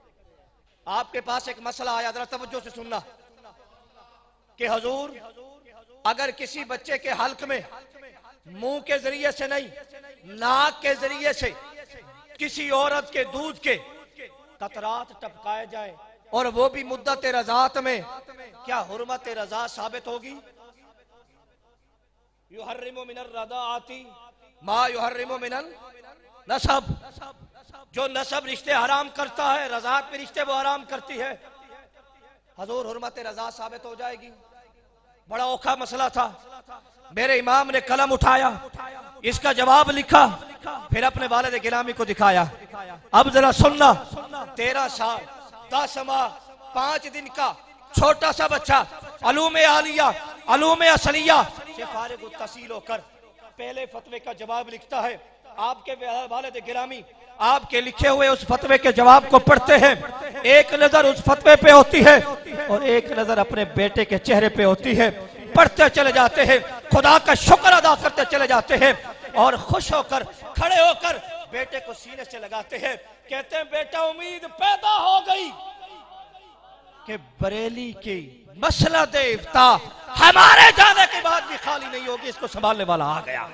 C: आपके पास एक मसला आया, जरा तवज्जो से सुनना कि हुजूर अगर किसी बच्चे के हल्क में मुंह के जरिए से नहीं, नाक के जरिए से किसी औरत के दूध के कतरात टपकाए जाए और वो भी मुद्दत रज़ात में, क्या हुर्मत रज़ा साबित होगी? युहर्रिमु मिनर रज़ाअती मा युहर्रिमु मिनल नसब। जो नसब रिश्ते हराम करता है, रज़ात में रिश्ते वो हराम करती है। हुजूर हुर्मत रज़ा साबित हो जाएगी। बड़ा औखा मसला था। मेरे इमाम ने कलम उठाया, इसका जवाब लिखा, फिर अपने वालिद गिलामी को दिखाया। अब जरा सुनना। 13 साल 10 माह 5 दिन का छोटा सा बच्चा अलूम आलिया अलूम असलिया से फारिग तहसील होकर पहले फतवे का जवाब लिखता है। आपके वालिद गिरामी आपके लिखे हुए उस फतवे के जवाब को पढ़ते हैं। एक नजर उस फतवे पे होती है और एक नजर अपने बेटे के चेहरे पे होती है। पढ़ते चले जाते हैं, खुदा का शुक्र अदा करते चले जाते हैं और खुश होकर खड़े होकर बेटे को सीने से लगाते हैं। कहते हैं बेटा उम्मीद पैदा हो गई कि बरेली की मसलद इफ्ता हमारे जाने के बाद भी खाली नहीं होगी, इसको संभालने वाला आ गया।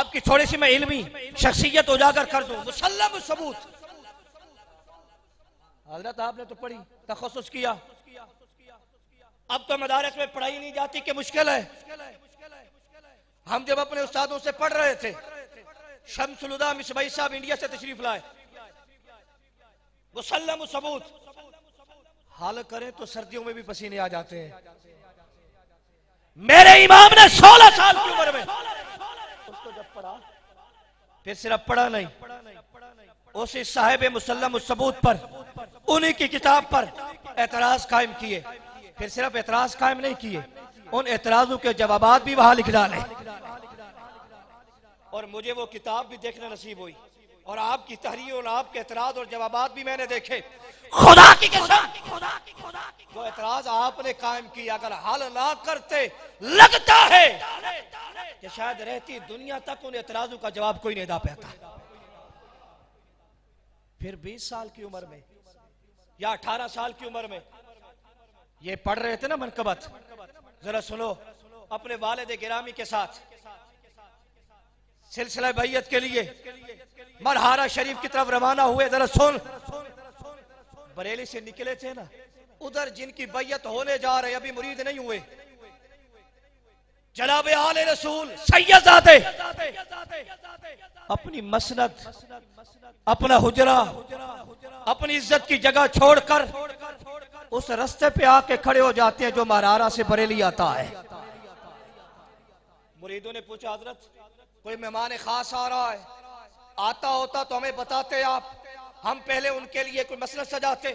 C: आपकी थोड़ी सी मैं इल्मी शख्सियत उजागर कर दूं। मुसल्लम सबूत। हजरत आपने तो पढ़ी, तखस्सुस किया, अब तो मदारस में पढ़ाई नहीं जाती कि मुश्किल है। हम जब अपने उस्तादों से पढ़ रहे थे, शम्सुल हुदा मिसबाई साहब इंडिया से तशरीफ लाए, मुसल्लम सबूत। हाल करें तो सर्दियों में भी पसीने आ जाते हैं। मेरे इमाम ने 16 साल की उम्र में उसको जब पढ़ा, फिर सिर्फ पढ़ा नहीं, उसी साहिब मुसल्लम सबूत पर, उन्हीं की किताब पर एतराज कायम किए। फिर सिर्फ एतराज कायम नहीं किए, उन एतराजों के जवाबात भी वहां लिख डाले। और मुझे वो किताब भी देखना नसीब हुई, और आपकी तहरीर और आपके एतराज और जवाबात भी मैंने देखे। खुदा की कसम, जो एतराज आपने कायम किया, अगर हल ना करते, लगता है कि शायद रहती दुनिया तक उन एतराजों का जवाब कोई नहीं दे पाता। फिर 20 साल की उम्र में या 18 साल की उम्र में ये पढ़ रहे थे ना मनकबत, जरा सुनो। अपने वालिद गिरामी के साथ सिलसिला बैयत के लिए मरहारा शरीफ की तरफ रवाना हुए। जरा सुन, बरेली से निकले थे ना, उधर जिनकी बैयत होने जा रहे, अभी मुरीद नहीं हुए, जनाब आले रसूल सैयदजादे अपनी मसनद, अपना हुजरा, अपनी इज्जत की जगह छोड़कर उस रास्ते पे आके खड़े हो जाते हैं जो मरहारा से बरेली आता है। मुरीदों ने पूछा, हजरत कोई मेहमान खास आ रहा है, आता होता तो हमें बताते आप, हम पहले उनके लिए कोई मसला सजाते।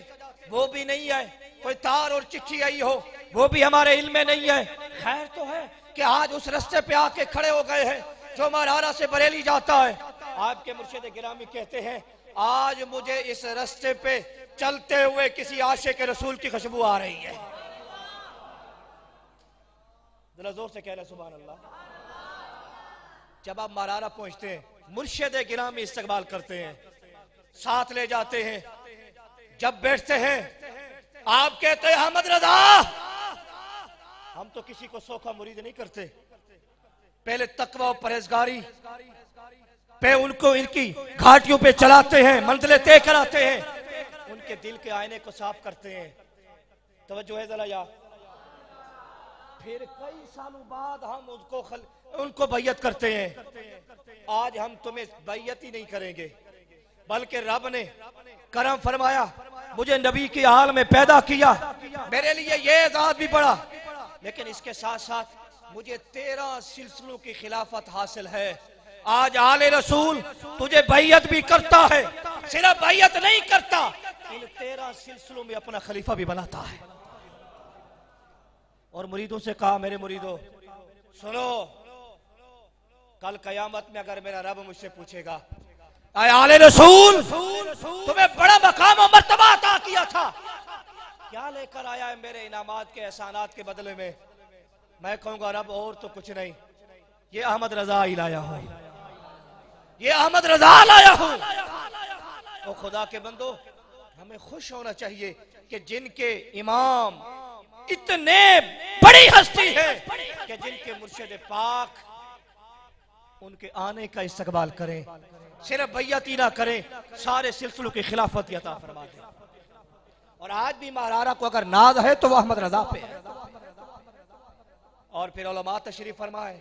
C: वो भी नहीं है, कोई तार और चिट्ठी आई हो, वो भी हमारे इल्म में नहीं है। खैर तो है कि आज उस रास्ते पे आके खड़े हो गए हैं जो मरहारा से बरेली जाता है। आपके मुर्शिद गिरामी कहते हैं, आज मुझे इस रास्ते पे चलते हुए किसी आशिक के रसूल की खुशबू आ रही है। जरा जोर से कहना सुभान अल्लाह। जब आप मरहारा पहुंचते हैं, मुर्शिद गिरामी इस्तकबाल करते हैं, साथ ले जाते हैं। जब बैठते हैं, आप कहते हैं, अहमद रजा, हम तो किसी को सोखा मुरीद नहीं करते, पहले तकवा और परहेजगारी पे उनको इनकी घाटियों पे चलाते हैं, मंजिलें तय कराते हैं, उनके दिल के आईने को साफ करते हैं। तवज्जो है जरा यार। फिर कई सालों बाद हम उनको बैयत करते हैं। आज हम तुम्हें बैयत ही नहीं करेंगे, बल्कि रब ने करम फरमाया, मुझे नबी के हाल में पैदा किया, मेरे लिए ये एजाज भी पड़ा, लेकिन इसके साथ साथ मुझे 13 सिलसिलों की खिलाफत हासिल है। आज आले रसूल तुझे बैयत भी करता है, सिर्फ बैयत नहीं करता, इन 13 सिलसिलों में अपना खलीफा भी बनाता है। और मुरीदों से कहा, मेरे मुरीदों सुनो, कल कयामत में अगर मेरा रब मुझसे पूछेगा, आले रसूल तुम्हें बड़ा मकाम और मर्तबा अता किया था, क्या लेकर आया है मेरे इनामात के एहसानात के बदले में? मैं कहूंगा, रब और तो कुछ नहीं, ये अहमद रजा ही लाया हूं, ये अहमद रजा लाया हूं। तो खुदा के बंदो, हमें खुश होना चाहिए कि जिनके इमाम इतने बड़ी हस्ती है कि जिनके मुर्शिद पाक उनके आने का इस्तकबाल करें, सिर्फ बैयत ही ना करें, सारे सिलसिलों की खिलाफत अता फरमा दें। और आज भी मरहारा को अगर नाज है तो वह अहमद रजा पे है। और फिर उलमा तशरीफ फरमाए,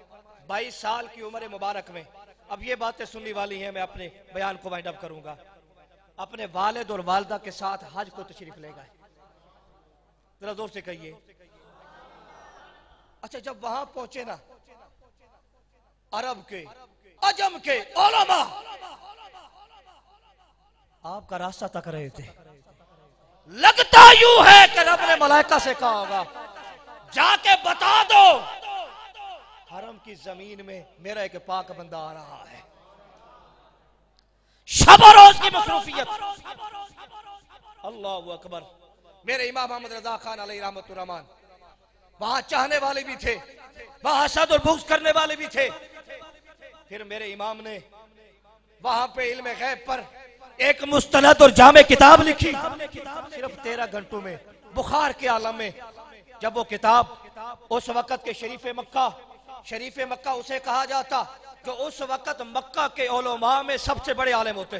C: 22 साल की उम्र मुबारक में, अब ये बातें सुनने वाली हैं, मैं अपने बयान को वाइंड अप करूंगा। अपने वालिद और वालिदा के साथ हज को तशरीफ ले गए, जरा जोर से कहिए। अच्छा, जब वहां पहुंचे ना, अरब के अजम के उलमा आपका रास्ता तक रहे थे। लगता यूं है कि रब ने मलाइका से कहा होगा, जाके बता दो हरम की जमीन में मेरा एक पाक बंदा आ रहा है। शब रोज की मसरूफियत, अल्लाह अकबर। मेरे इमाम अहमद रजा खान अलैहि रहमतुर रहमान, वहां चाहने वाले भी थे, वहां हसद और बुग़्ज़ करने वाले भी थे। फिर मेरे इमाम ने वहां पे इल्म गैब पर एक मुस्तनद और जामे किताब लिखी, सिर्फ 13 घंटों में, बुखार के आलम में। जब वो किताब उस वक़्त के शरीफ मक्का उसे कहा जाता जो उस वक्त मक्का के उलमा में सबसे बड़े आलिम होते,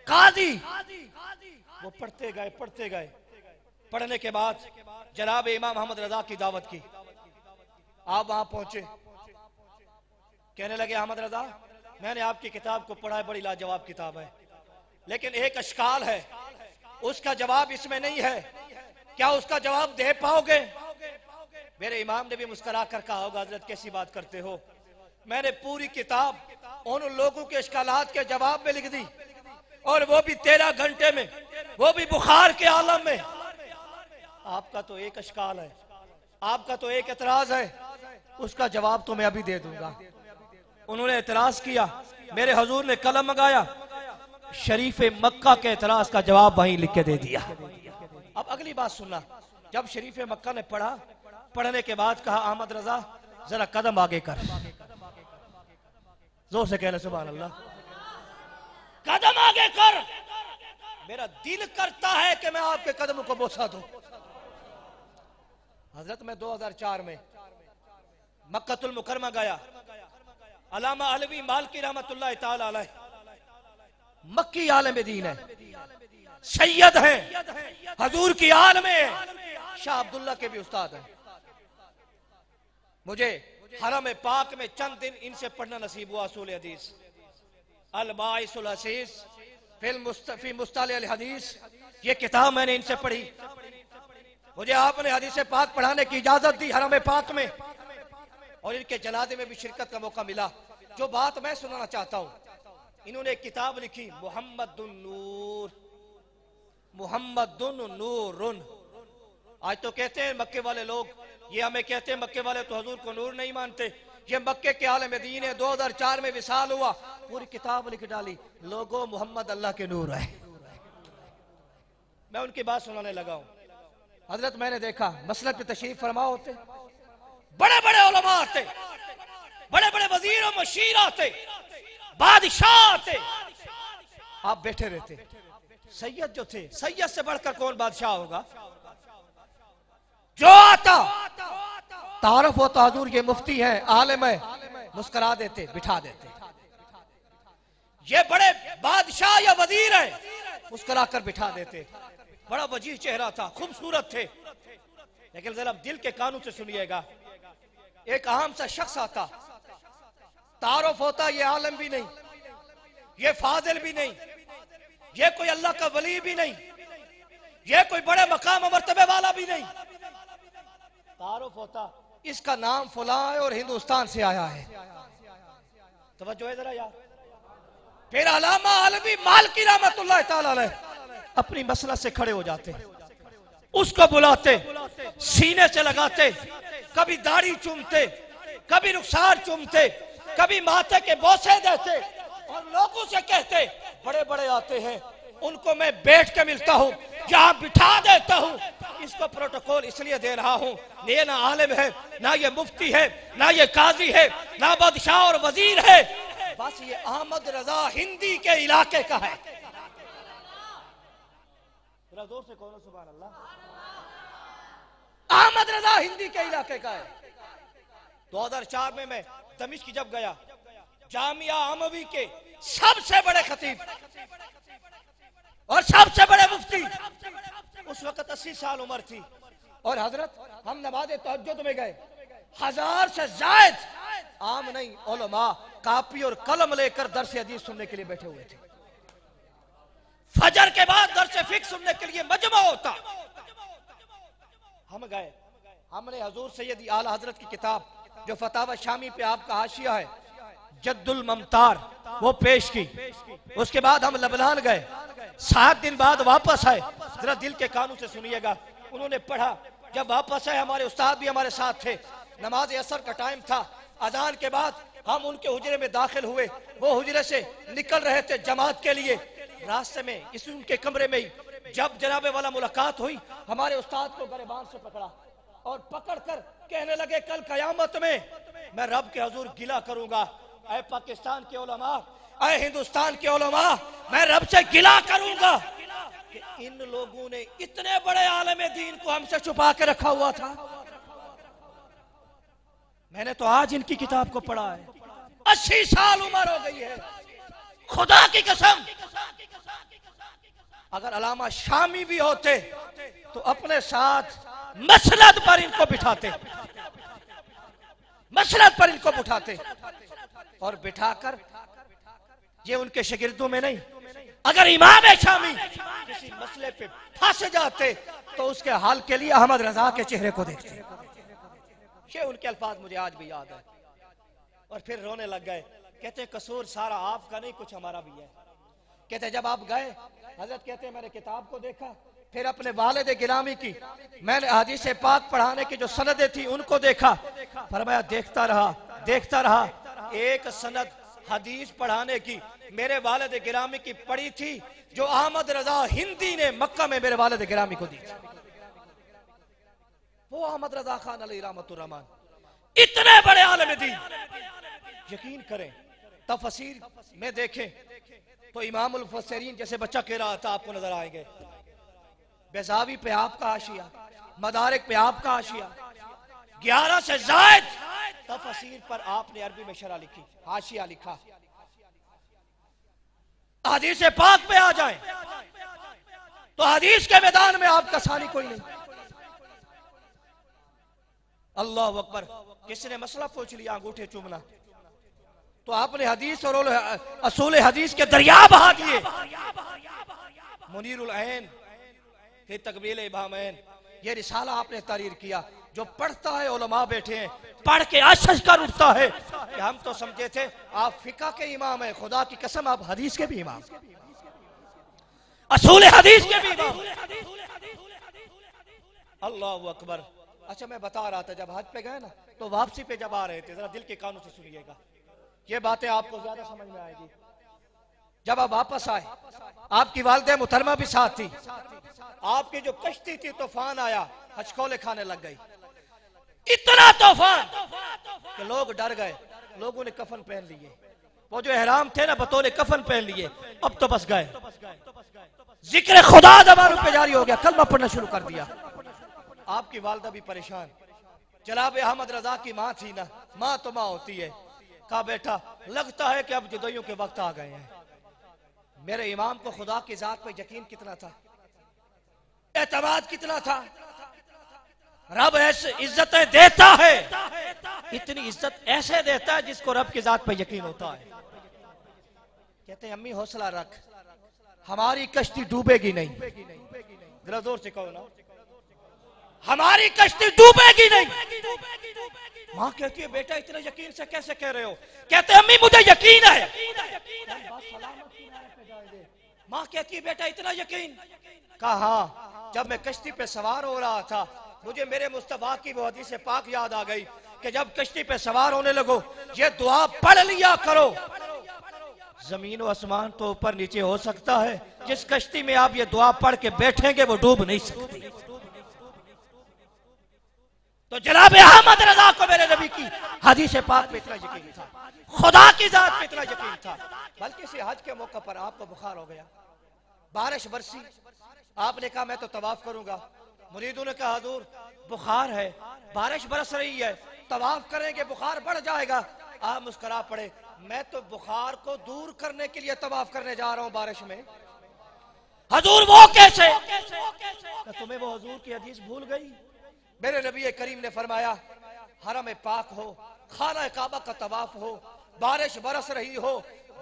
C: काजी। वो पढ़ते गए। पढ़ने के बाद जनाब इमाम अहमद रजा की दावत की। आप वहां पहुंचे, कहने लगे अहमद रजा, मैंने आपकी किताब को पढ़ा है, बड़ी लाजवाब किताब है, लेकिन एक अश्काल है, उसका जवाब इसमें नहीं है, क्या उसका जवाब दे पाओगे? मेरे इमाम ने भी मुस्कुरा कर कहा होगा, हजरत कैसी बात करते हो। मैंने पूरी किताब उन लोगों के इश्कालात के जवाब में लिख दी, और वो भी 13 घंटे में, वो भी बुखार के आलम में। आपका तो एक इश्काल है, आपका तो एक एतराज है, उसका जवाब तो मैं अभी दे दूंगा। उन्होंने एतराज किया, मेरे हुजूर ने कलम मंगाया, शरीफ मक्का के एतराज का जवाब वहीं लिख के दे दिया। अब अगली बात सुनना, जब शरीफ मक्का ने पढ़ा, पढ़ने के बाद कहा अहमद रजा जरा कदम आगे कर। जोर से कहना सुभान अल्लाह। कदम आगे कर। मेरा दिल करता है कि मैं आपके कदमों को बोसा दूं। हजरत मैं 2004 में मक्कतुल मुकरमा गया। अल्लामा अलवी मालकी रहमतुल्लाह ताला अलैह मक्की आलिम दीन है, सैयद है, हजूर की आल में शाह अब्दुल्ला के भी उस्ताद हैं। मुझे हरम पाक में चंद दिन इनसे पढ़ना नसीब हुआ। असूल हदीस अल बाइसुल असीस फी मुस्तलाह अल हदीस, ये किताब मैंने इनसे पढ़ी। मुझे आपने हदीस पाक पढ़ाने की इजाजत दी हरम पाक में, और इनके जनाजे में भी शिरकत का मौका मिला। जो बात मैं सुनाना चाहता हूं, इन्होंने एक किताब लिखी मुहम्मदुन नूर, मुहम्मदुन नूरुन। आज तो कहते हैं मक्के वाले लोग, ये हमें कहते हैं मक्के वाले तो हुजूर को नूर नहीं मानते। ये मक्के के आलम दीन है, 2004 में विसाल हुआ, पूरी किताब लिख डाली, लोगों मोहम्मद अल्लाह के नूर है। मैं उनकी बात सुनाने लगा हूं। हजरत मैंने देखा मसलक पे तशरीफ फरमा होते, बड़े बड़े उलमा आते, बड़े बड़े वजीर और मशीर आते, बादशाह आते, आप बैठे रहते। सैयद जो थे, सैयद से बढ़कर कौन बादशाह होगा? जो आता तारुफ होता हुजूर ये मुफ्ती है, आलिम है, मुस्कुरा देते, बिठा देते। ये बड़े बादशाह या वजीर है, मुस्कुरा कर बिठा देते। बड़ा वजीह चेहरा था, खूबसूरत थे, लेकिन जरा दिल के कानों से सुनिएगा। एक आम सा शख्स आता, तारुफ होता ये आलिम भी नहीं, ये फाजिल भी नहीं, ये कोई अल्लाह का वली भी नहीं, ये कोई बड़े मकाम और मर्तबे वाला भी नहीं। तारुफ होता इसका नाम फलां है और हिंदुस्तान से आया है। तवज्जो है जरा यार। फिर अल्लामा अलवी मालकी रहमतुल्लाह ताला अलैह अपनी मसला से खड़े हो जाते, उसको बुलाते, सीने से लगाते, कभी दाढ़ी चूमते, कभी रुखसार चूमते, कभी माथे के बोसे देते, और लोगों से कहते बड़े बड़े आते हैं, उनको मैं बैठ के मिलता हूं, यहां बिठा देता हूं। इसको प्रोटोकॉल इसलिए दे रहा हूं, ये ना आलिम है, ना ये मुफ्ती है, ना ये काजी है, ना बादशाह और वजीर है, बस ये अहमद रजा हिंदी के इलाके का है। जोर से कहो सुभान अल्लाह। अहमद रजा हिंदी के इलाके का है। 2004 में मैं दमिश्क जब गया, जामिया अमवी के सबसे बड़े खतीब और सबसे बड़े मुफ्ती, उस वक्त 80 साल उम्र थी, और हजरत हम नमाज तहज्जुद में गए, 1000 से जायद आम नहीं उलमा कापी और कलम लेकर दर्स हदीस सुनने के लिए बैठे हुए थे। फजर के बाद दर्स फिक्र सुनने के लिए मजमा होता। हम गए, हमने हुजूर सैयदी आला हजरत की किताब जो फतावा शामी पे आपका हाशिया है, जद्दुल ममतार, वो पेश की। उसके बाद हम लबनान गए, 7 दिन बाद वापस आए। जरा दिल के कानों से सुनिएगा, उन्होंने पढ़ा। जब वापस आए, हमारे उस्ताद भी हमारे साथ थे, नमाज असर का टाइम था। अजान के बाद हम उनके हुजरे में दाखिल हुए, वो हुजरे से निकल रहे थे जमात के लिए। रास्ते में इस उनके कमरे में ही जब जनाबे वाला मुलाकात हुई, हमारे उस्ताद को गरेबान से पकड़ा और पकड़कर कहने लगे, कल कयामत में मैं रब के हुजूर गिला करूंगा। ऐ पाकिस्तान के उलमा, ऐ हिंदुस्तान के उलमा, मैं रब से गिला करूंगा कि इन लोगों ने इतने बड़े आलम दीन को हमसे छुपा के रखा हुआ था। मैंने तो आज इनकी किताब को पढ़ा है, 80 साल उम्र हो गई है। खुदा की कसम, अगर अलामा शामी भी होते तो अपने साथ मसनद पर इनको बिठाते, मसनद पर इनको बिठाते और बिठाकर, ये उनके शागिर्दों में नहीं, अगर इमाम शामी किसी मसले पे फंस जाते तो उसके हाल के लिए अहमद रजा के चेहरे को देखते। ये उनके अल्फाज मुझे आज भी याद है। और फिर रोने लग गए, कहते कसूर सारा आपका नहीं, कुछ हमारा भी है। कहते जब आप गए, हजरत कहते मैंने किताब को देखा, फिर अपने वालिद गिरामी की, मैंने हदीस पाक पढ़ाने की जो सनदें थी उनको देखा। फरमाया देखता रहा, एक सनद हदीस पढ़ाने की मेरे वालिद गिरामी की पढ़ी थी जो अहमद रजा हिंदी ने मक्का में मेरे वालिद गिरामी को दी थी। वो अहमद रजा खान अलैहि रहमतुर रहमान, इतने बड़े आलिम दीन। यकीन करें, तफसीर में देखें तो इमामुल मुफस्सिरीन जैसे बच्चा कह रहा था आपको नजर आएंगे। बेज़ावी पे आपका हाशिया, मदारिक पे आपका हाशिया, 11 से जायद तफसीर पर आपने अरबी में शरह लिखी, हाशिया लिखा। हदीस पाक पे आ जाए तो हदीस के मैदान में आपका सानी कोई नहीं। अल्लाह अकबर। किसने मसला पूछ लिया अंगूठे चूमना, तो आपने हदीस और असूल हदीस के दरिया बहा दिए। मुनीरुल ऐन फिर तकबील इमामैन, ये रिसाला आपने तहरीर किया। जो पढ़ता है, उलमा बैठे हैं, पढ़ के आशज कर उठता है कि हम तो समझे थे आप फिका के इमाम है। खुदा की कसम आप हदीस के भी इमाम, असूल हदीस के भी इमाम। अल्लाह अकबर। अच्छा, मैं बता रहा था जब हज पे गए ना, तो वापसी पे जब आ रहे थे, जरा दिल के कानों से सुनिएगा, ये बातें आपको ज्यादा समझ में आएगी। जब आप वापस आए, आपकी वालिदा मुहतरमा भी साथ थी, आपकी जो कश्ती थी तूफान आया, हचकोले खाने लग गई। इतना तूफान कि लोग डर गए, लोगों ने कफन पहन लिए, वो जो एहराम थे ना बतौर कफन पहन लिए, अब तो बस गए। जिक्र खुदा ज़बान पे जारी हो गया, कलमा पढ़ना शुरू कर दिया। आपकी वालिदा भी परेशान। जनाब अहमद रजा की माँ थी ना, माँ तो माँ होती है। कहा बेटा लगता है कि अब जुदाइयों के वक्त आ गए हैं। मेरे इमाम को खुदा की जात पे यकीन कितना था, एतमाद कितना था। रब ऐसे इज्जतें देता है, इतनी इज्जत ऐसे देता है जिसको रब की जात पे यकीन होता है। कहते हैं अम्मी हौसला रख, हमारी कश्ती डूबेगी नहीं। जरा जोर से कहो ना, हमारी कश्ती डूबेगी नहीं। माँ कहती है बेटा इतने यकीन से कैसे कह रहे हो? कहते अम्मी मुझे यकीन है। माँ कहती है बेटा इतना यकीन? कहा हाँ, जब मैं कश्ती पे सवार हो रहा था मुझे मेरे मुस्तफा की वो हदीस पाक याद आ गई कि जब कश्ती पे सवार होने लगो ये दुआ पढ़ लिया करो। जमीन और आसमान तो ऊपर नीचे हो सकता है, जिस कश्ती में आप ये दुआ पढ़ के बैठेंगे वो डूब नहीं सकती। तो जनाब अहमद रजा को मेरे नबी की हदीस पाक में इतना यकीन था, खुदा की जात में इतना यकीन था। बल्कि इसी हज के मौके पर आपको बुखार हो गया, बारिश बरसी, आपने कहा मैं तो तवाफ करूंगा। मुरीदों ने कहा हुजूर बुखार है, बारिश बरस रही है, तवाफ करेंगे बुखार बढ़ जाएगा। आप मुस्कुरा पड़े, मैं तो बुखार को दूर करने के लिए तवाफ करने जा रहा हूं बारिश में। हुजूर वो कैसे? तुम्हें वो हुजूर की हदीस भूल गई? मेरे नबी करीम ने फरमाया हरम पाक हो, खाना काबा का तवाफ हो, बारिश बरस रही हो,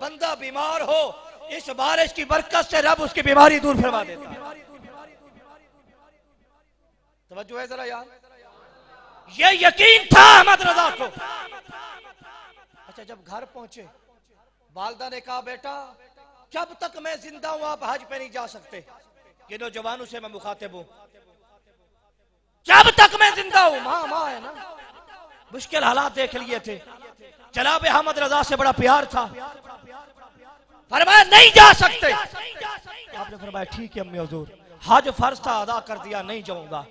C: बंदा बीमार हो, इस बारिश की बरकत से रब उसकी बीमारी दूर फरमा देता है। तवज्जो है जरा यार, ये यकीन था अहमद रजा को। अच्छा, जब घर पहुंचे वालिदा ने कहा बेटा जब तक मैं जिंदा हूं आप हज पे नहीं जा सकते। ये नौजवानों से मैं मुखातिब हूं, जब तक मैं जिंदा हूं। माँ है ना, मुश्किल हालात देख लिए थे, जनाब अहमद रजा से बड़ा प्यार था, फरमाया नहीं जा सकते। आपने फरमाया ठीक है अम्मी हुजूर, हज फर्ज था अदा कर दिया, नहीं जाऊंगा।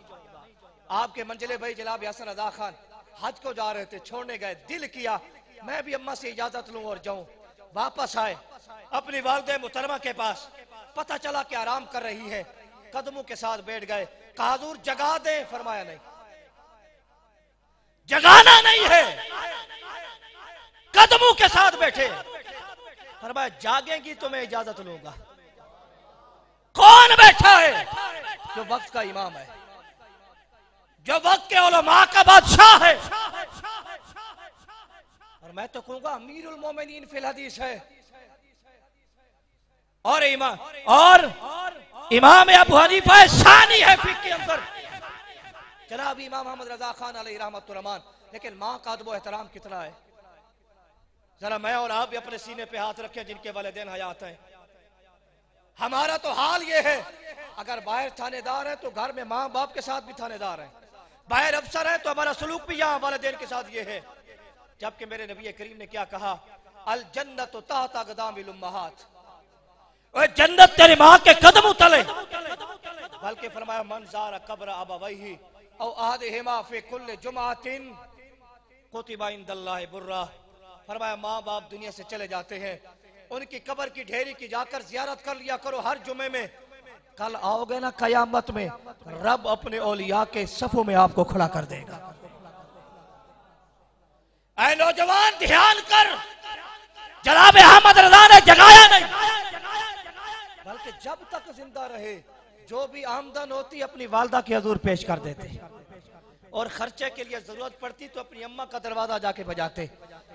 C: आपके मंजिले भाई जनाब हसन रजा खान हज को जा रहे थे, छोड़ने गए, दिल किया मैं भी अम्मा से इजाजत लूं और जाऊं। वापस आए अपनी वालिदा मुहतरमा के पास, पता चला कि आराम कर रही है, कदमों के साथ बैठ गए। कहा हुजूर जगा दे, फरमाया नहीं, जगाना नहीं है। कदमों के साथ बैठे, फरमाया जागेंगी तो मैं इजाजत लूंगा। कौन बैठा है? जो वक्त का इमाम है, जो वक्त के उलमा का बादशाह है। और मैं तो कहूंगा अमीरुल मोमिनीन फिल हदीस है, और इमाम अबू हनीफा सानी है फिक़्ह के अंदर, जनाब इमाम मोहम्मद रजा खान अलैहि रहमतुर रहमान। लेकिन माँ का अदब एहतराम कितना है, जरा मैं और आप भी अपने सीने पे हाथ रखें जिनके वालिदैन हयात हैं। हमारा तो हाल ये है, अगर बाहर थानेदार है तो घर में माँ बाप के साथ भी थानेदार है, बाहर अफसर है तो हमारा सलूक भी यहाँ वालिदैन के साथ ये है। जबकि मेरे नबी करीम ने क्या कहा, अल जन्नत तहत अक़दामिल उम्महात, जन्नत तेरी माँ के कदम तले। बल्कि फरमाया मन ज़ारा कब्र अबवैहि औ अहदिहिमा फी कुल्लि जुमअतिन कुतिबा इंदल्लाहि बुर्रा। फरमाया माँ बाप दुनिया से चले जाते हैं, उनकी कब्र की ढेरी की जाकर जियारत कर लिया करो हर जुमे में। कल आओगे ना कयामत में, रब अपने औलिया के सफों में आपको खड़ा कर देगा। ऐ नौजवान ध्यान कर, जनाब अहमद रजा ने जगाया नहीं, बल्कि जब तक जिंदा रहे जो भी आमदन होती अपनी वालदा के हजूर पेश कर देते, और खर्चे के लिए जरूरत पड़ती तो अपनी अम्मा का दरवाजा जाके बजाते,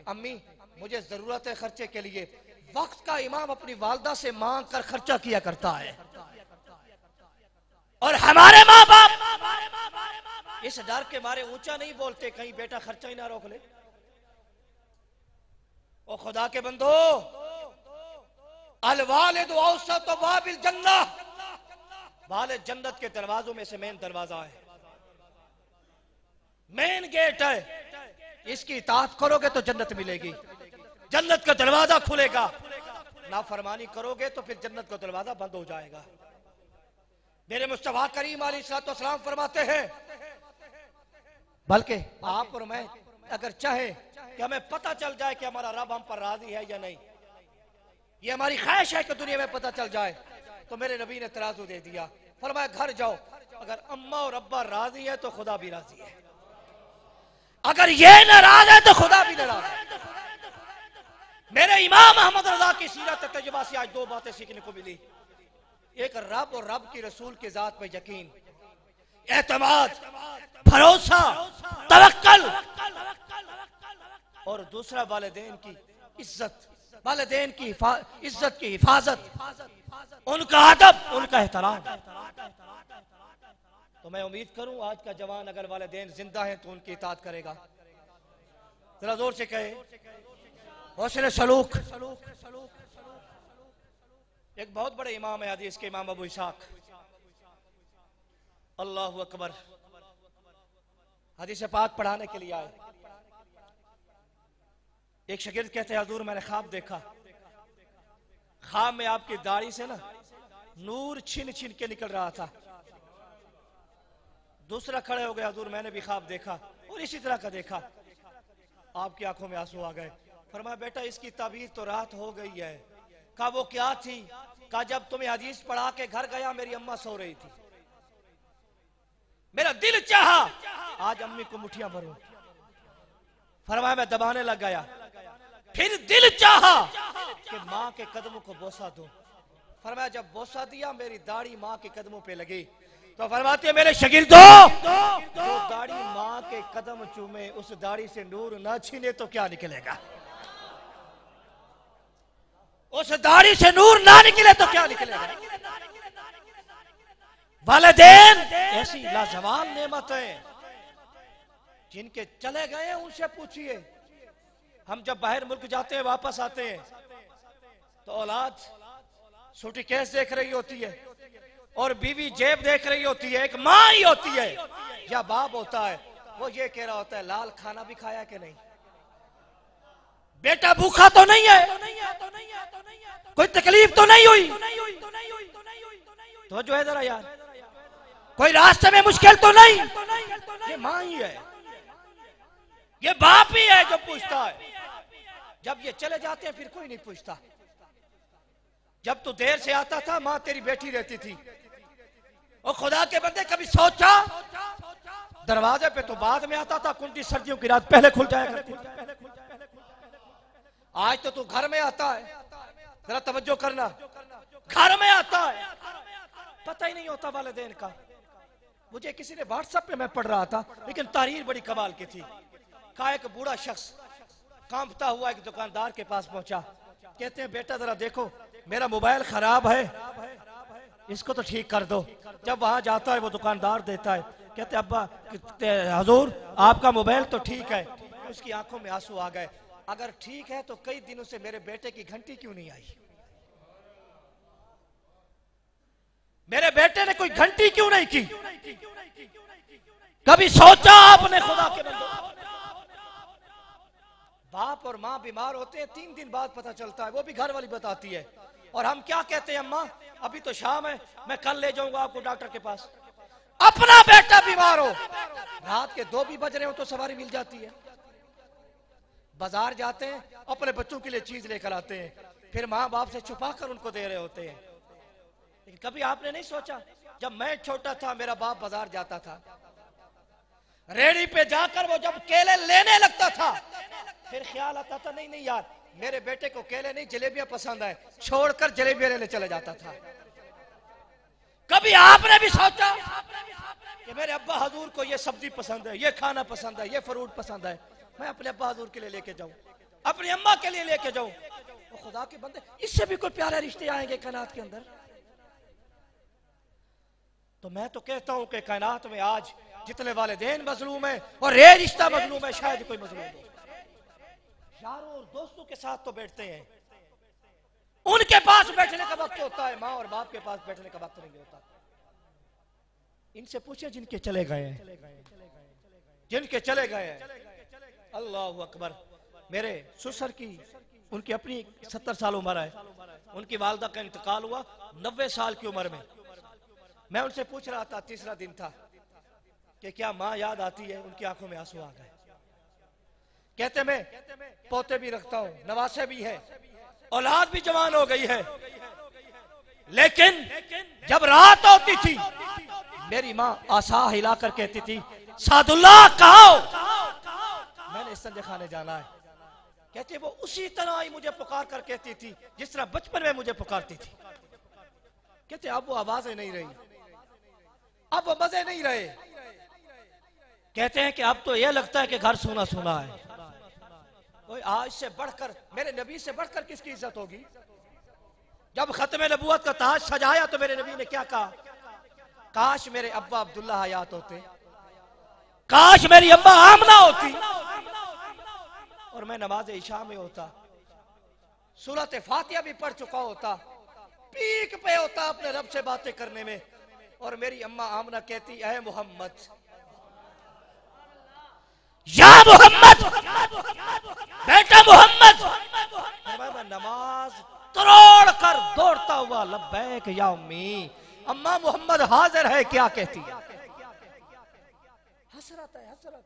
C: अम्मी मुझे जरूरत है खर्चे के लिए। वक्त का इमाम अपनी वालदा से मांग कर खर्चा किया करता है। और हमारे माँ बाप इस डर के मारे ऊंचा नहीं बोलते कहीं बेटा खर्चा ही ना रोक ले। ओ खुदा के बंदो, अल वालिद औसत बाबिल जन्नह, वालिद जन्नत के दरवाजों में से मेन दरवाजा है, मेन गेट है। इसकी इताअत करोगे तो जन्नत मिलेगी, जन्नत का दरवाजा खुलेगा। नाफरमानी करोगे तो फिर जन्नत का दरवाजा बंद हो जाएगा। मेरे मुस्तफा करीम अलैहिस्सलाम फरमाते हैं, बल्कि आप और मैं अगर चाहे कि हमें पता चल जाए कि हमारा रब हम पर राजी है या नहीं, ये हमारी ख्वाहिश है कि दुनिया में पता चल जाए, तो मेरे नबी ने तराजू दे दिया। फरमाया घर जाओ, अगर अम्मा और अब्बा राजी है तो खुदा भी राजी है, अगर ये नाराज है तो खुदा भी नाराज है। मेरे इमाम अहमद रजा की सीरत तजुर्बा से आज दो बातें सीखने को मिली। एक रब और रब की रसूल की जात पे यकीन, एतमाद, भरोसा, तवक्कल, और दूसरा वालिदैन की इज्जत, वालिदैन की इज्जत की हिफाजत, उनका अदब, उनका एहतराम। तो मैं उम्मीद करूं आज का जवान अगर वालिदैन जिंदा है तो उनकी इताअत करेगा। जरा जोर से कहे हुस्न सलूक। एक बहुत बड़े इमाम है हदीस के, इमाम अबू इसाक, अल्लाहु अकबर, हदीस पाक पढ़ाने के लिए आए। एक शागिर्द कहते हैं हुजूर मैंने ख्वाब देखा, ख्वाब में आपकी दाढ़ी से ना नूर छिन छिन के निकल रहा था। दूसरा खड़े हो गया, हुजूर मैंने भी ख्वाब देखा और इसी तरह का देखा। आपकी आंखों में आंसू आ गए। फरमाया बेटा इसकी ताबीर तो रात हो गई है। कहा वो क्या थी? कहा जब तुम्हें हदीस पढ़ा के घर गया मेरी अम्मा सो रही थी, मेरा दिल चाहा आज अम्मी को मुठियां भरूं। फरमाया मैं दबाने लग गया, फिर दिल चाहा कि माँ के कदमों को बोसा दूं। फरमाया जब बोसा दिया मेरी दाढ़ी माँ के कदमों पे लगी। तो फरमाते हैं मेरे शागिर्दों, जो दाढ़ी माँ के कदम चूमे उस दाढ़ी से नूर ना छीने तो क्या निकलेगा? उस दाढ़ी से नूर ना निकले तो क्या निकलेगा? वालिदैन ऐसी लाजवाब नेमत है, जिनके चले गए उनसे पूछिए। हम जब बाहर मुल्क जाते हैं वापस आते हैं तो औलाद सूटकेस देख रही होती है और बीवी जेब देख रही होती है। एक माँ ही होती है या बाप होता है, वो ये कह रहा होता है लाल खाना भी खाया कि नहीं, बेटा भूखा तो नहीं है, कोई तकलीफ तो नहीं हुई, तो जो है जरा यार, कोई रास्ते में मुश्किल तो नहीं। ये माँ ही है, ये बाप ही है जो पूछता है। जब ये चले जाते हैं फिर कोई नहीं पूछता। जब तू देर से आता था माँ तेरी बैठी रहती थी। और खुदा के बंदे कभी सोचा दरवाजे पे तो बाद में आता था, कुंडी सर्दियों की रात पहले खुल जाया करती थी। आज तो तू घर में आता है, जरा तवज्जो करना, घर में आता है, पता ही नहीं होता वालिदैन का। मुझे किसी ने व्हाट्सएप पे मैं पढ़ रहा था, लेकिन तारीर बड़ी कमाल की थी। कहा एक बूढ़ा शख्स कांपता हुआ एक दुकानदार के पास पहुंचा, कहते हैं बेटा जरा देखो मेरा मोबाइल खराब है, इसको तो ठीक कर दो। जब वहां जाता है वो दुकानदार देता है, कहते अब्बा हजूर आपका मोबाइल तो ठीक है। उसकी आंखों में आंसू आ गए, अगर ठीक है तो कई दिनों से मेरे बेटे की घंटी क्यों नहीं आई? मेरे बेटे ने कोई घंटी क्यों नहीं की? कभी सोचा आपने खुदा के बंदो? बाप और माँ बीमार होते हैं 3 दिन बाद पता चलता है, वो भी घर वाली बताती है। और हम क्या कहते हैं, अम्मा अभी तो शाम है, मैं कल ले जाऊंगा आपको डॉक्टर के पास। अपना बेटा बीमार हो, रात के 2 भी बज रहे हो तो सवारी मिल जाती है। बाजार जाते हैं, अपने बच्चों के लिए चीज लेकर आते हैं, फिर माँ बाप से छुपा कर उनको दे रहे होते हैं। लेकिन कभी आपने नहीं सोचा, जब मैं छोटा था मेरा बाप बाजार जाता था, रेडी पे जाकर वो जब केले लेने लगता था, फिर ख्याल आता था नहीं नहीं यार मेरे बेटे को केले नहीं जलेबियां पसंद है, छोड़कर जलेबियां लेने चले जाता था। कभी आपने भी सोचा कि मेरे अब्बा हजूर को ये सब्जी पसंद है, ये खाना पसंद है, ये फ्रूट पसंद है, मैं अपने अब्बा हजूर के लिए लेके जाऊं, अपनी अम्मा के लिए लेके जाऊं? तो खुदा के बंदे, इससे भी कोई प्यारे रिश्ते आएंगे कायनात के अंदर? तो मैं तो कहता हूं कि कायनात में आज जितने वालिदैन मजलूम है और ये रिश्ता मजलूम है, शायद कोई मजलूम हो। यारों और दोस्तों के साथ तो बैठते हैं, उनके पास बैठने का वक्त होता है, माँ और बाप के पास बैठने का वक्त नहीं होता। इनसे पूछे जिनके चले गए हैं, जिनके चले गए हैं। अल्लाह अकबर। मेरे ससुर की उनकी अपनी 70 साल उम्र है, उनकी वालदा का इंतकाल हुआ 90 साल की उम्र में। मैं उनसे पूछ रहा था, तीसरा दिन था, कि क्या माँ याद आती है? उनकी आंखों में आंसू आ गए। कहते मैं पोते भी रखता हूं, नवासे भी है, औलाद भी जवान हो गई है, लेकिन जब रात होती थी मेरी माँ आसा हिलाकर कहती थी सादुल्लाह कहाँ हो? मैंने संजय खाने जाना है। कहते वो उसी तरह ही मुझे पुकार कर कहती थी जिस तरह बचपन में मुझे पुकारती थी। कहते अब वो आवाजें नहीं रही, अब वो मजे नहीं रहे। कहते हैं कि अब तो यह लगता है कि घर सोना सोना है। कोई आज से बढ़कर, मेरे नबी से बढ़कर किसकी इज्जत होगी? जब खत्म नबूवत का ताज सजाया तो मेरे नबी ने क्या कहा? काश मेरे अब्बा अब्दुल्ला हयात होते, काश मेरी अम्मा आमना होती और मैं नमाज इशा में होता, सूरत फातिहा भी पढ़ चुका होता, पीक पे होता अपने रब से बातें करने में, और मेरी अम्मा आमना कहती है मोहम्मद, या मोहम्मद, बेटा मोहम्मद। मैं नमाज तोड़ कर दौड़ता हुआ लब्बैक या उम्मी, अम्मा मोहम्मद हाजिर है, क्या कहती है? हसरत है, हसरत।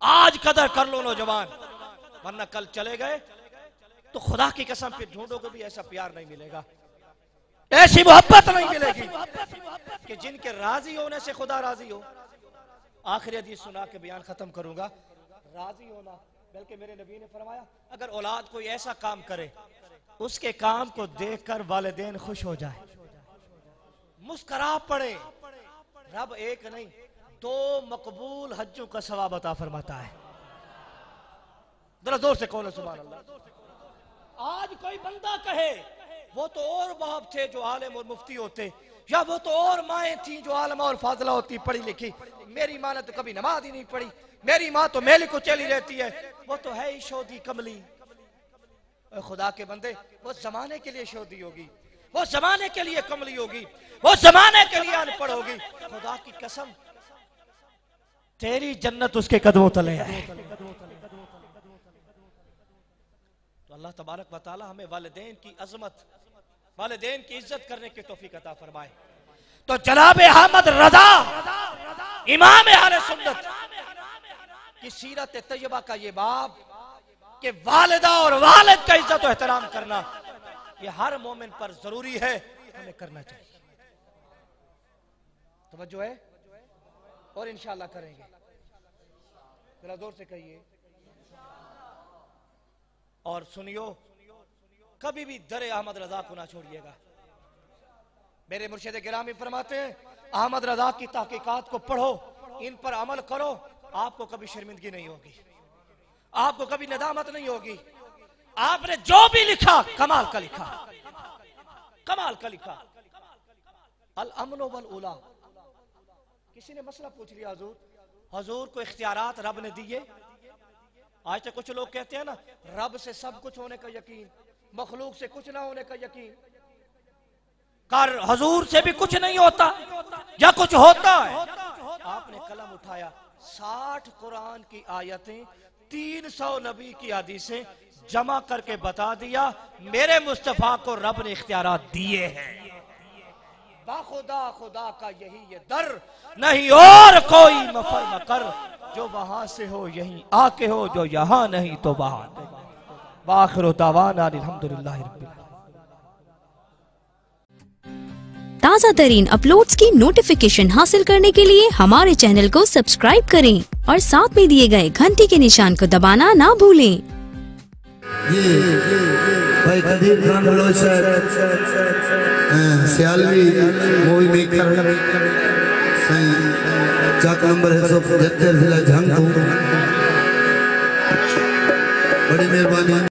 C: आज कदर कर लो नौजवान, वरना कल चले गए तो खुदा की कसम फिर ढूंढोगे भी ऐसा प्यार नहीं मिलेगा, ऐसी मोहब्बत नहीं मिलेगी कि जिनके राजी होने से खुदा राजी हो। आखिरी हदीस सुना के बयान खत्म करूंगा। राजी होना, बल्कि मेरे नबी ने फरमाया अगर औलाद कोई ऐसा काम करे उसके काम को देखकर वालिदैन खुश हो जाए, मुस्करा पड़े, रब एक नहीं 2 मकबूल हज्जों का सवाब अता फरमाता है। जरा जोर से कौन है सुभान अल्लाह। आज कोई बंदा कहे वो तो और बाप थे जो आलिम और मुफ्ती होते, या वो तो और माएँ थी जो आलमा और फाजला होती पढ़ी लिखी, मेरी माँ ने तो कभी नमाज ही नहीं पढ़ी, मेरी माँ तो मेली को चली रहती है, वो तो है ही शोधी कमली। खुदा के बंदे, वो जमाने के लिए शोधी होगी, वो जमाने के लिए कमली होगी, वो जमाने के लिए अनपढ़ होगी। खुदा की कसम तेरी जन्नत उसके कदमों तले है। तो अल्लाह तबारक व तआला हमें वालिदैन की अजमत, वालिदैन की इज्जत करने की तौफीक अता फरमाए। तो जनाब अहमद रजा इमाम अहले सुन्नत की सीरत तैयबा का ये बाब कि वालिदा और वालिद का इज्जत और एहतराम करना ये हर मोमिन पर जरूरी है, हमें करना चाहिए। तवज्जो है और इंशाअल्लाह करेंगे। जरा जोर से कहिए और सुनियो, कभी भी दर अहमद रजा को ना छोड़िएगा। मेरे मुर्शिद गिरामी फरमाते हैं, अहमद रजा की तहकीकात को पढ़ो, इन पर अमल करो, आपको कभी शर्मिंदगी नहीं होगी, आपको कभी नदामत नहीं होगी। आपने जो भी लिखा कमाल का लिखा, कमाल का लिखा। अल अमन वल उला। किसी ने मसला पूछ लिया, हुजूर, हुजूर को इख्तियारात रब ने दिए। आज तक कुछ लोग कहते हैं ना, रब से सब कुछ होने का यकीन, मखलूक से कुछ ना होने का यकीन। कर हुजूर से भी कुछ नहीं होता या कुछ होता है। आपने कलम उठाया, 60 कुरान की आयतें, 300 नबी की हदीसें जमा करके बता दिया, मेरे मुस्तफा को रब ने इख्तियारात दिए हैं। बाखुदा खुदा का यही ये दर, नहीं और कोई मफर न कर, जो वहां से हो यहीं आके हो, जो यहां नहीं तो वहां। बाखिरु दावाना अल्हम्दुलिल्लाह रब्बिल आलमीन।
D: ताज़ा तरीन अपलोड्स की नोटिफिकेशन हासिल करने के लिए हमारे चैनल को सब्सक्राइब करें और साथ में दिए गए घंटी के निशान को दबाना ना भूलें।
E: ये भाई कदीर खान बलोच सियालवी मूवी मेकर सही चाक नंबर 175 जिला झांगू, बड़ी मेहरबानी।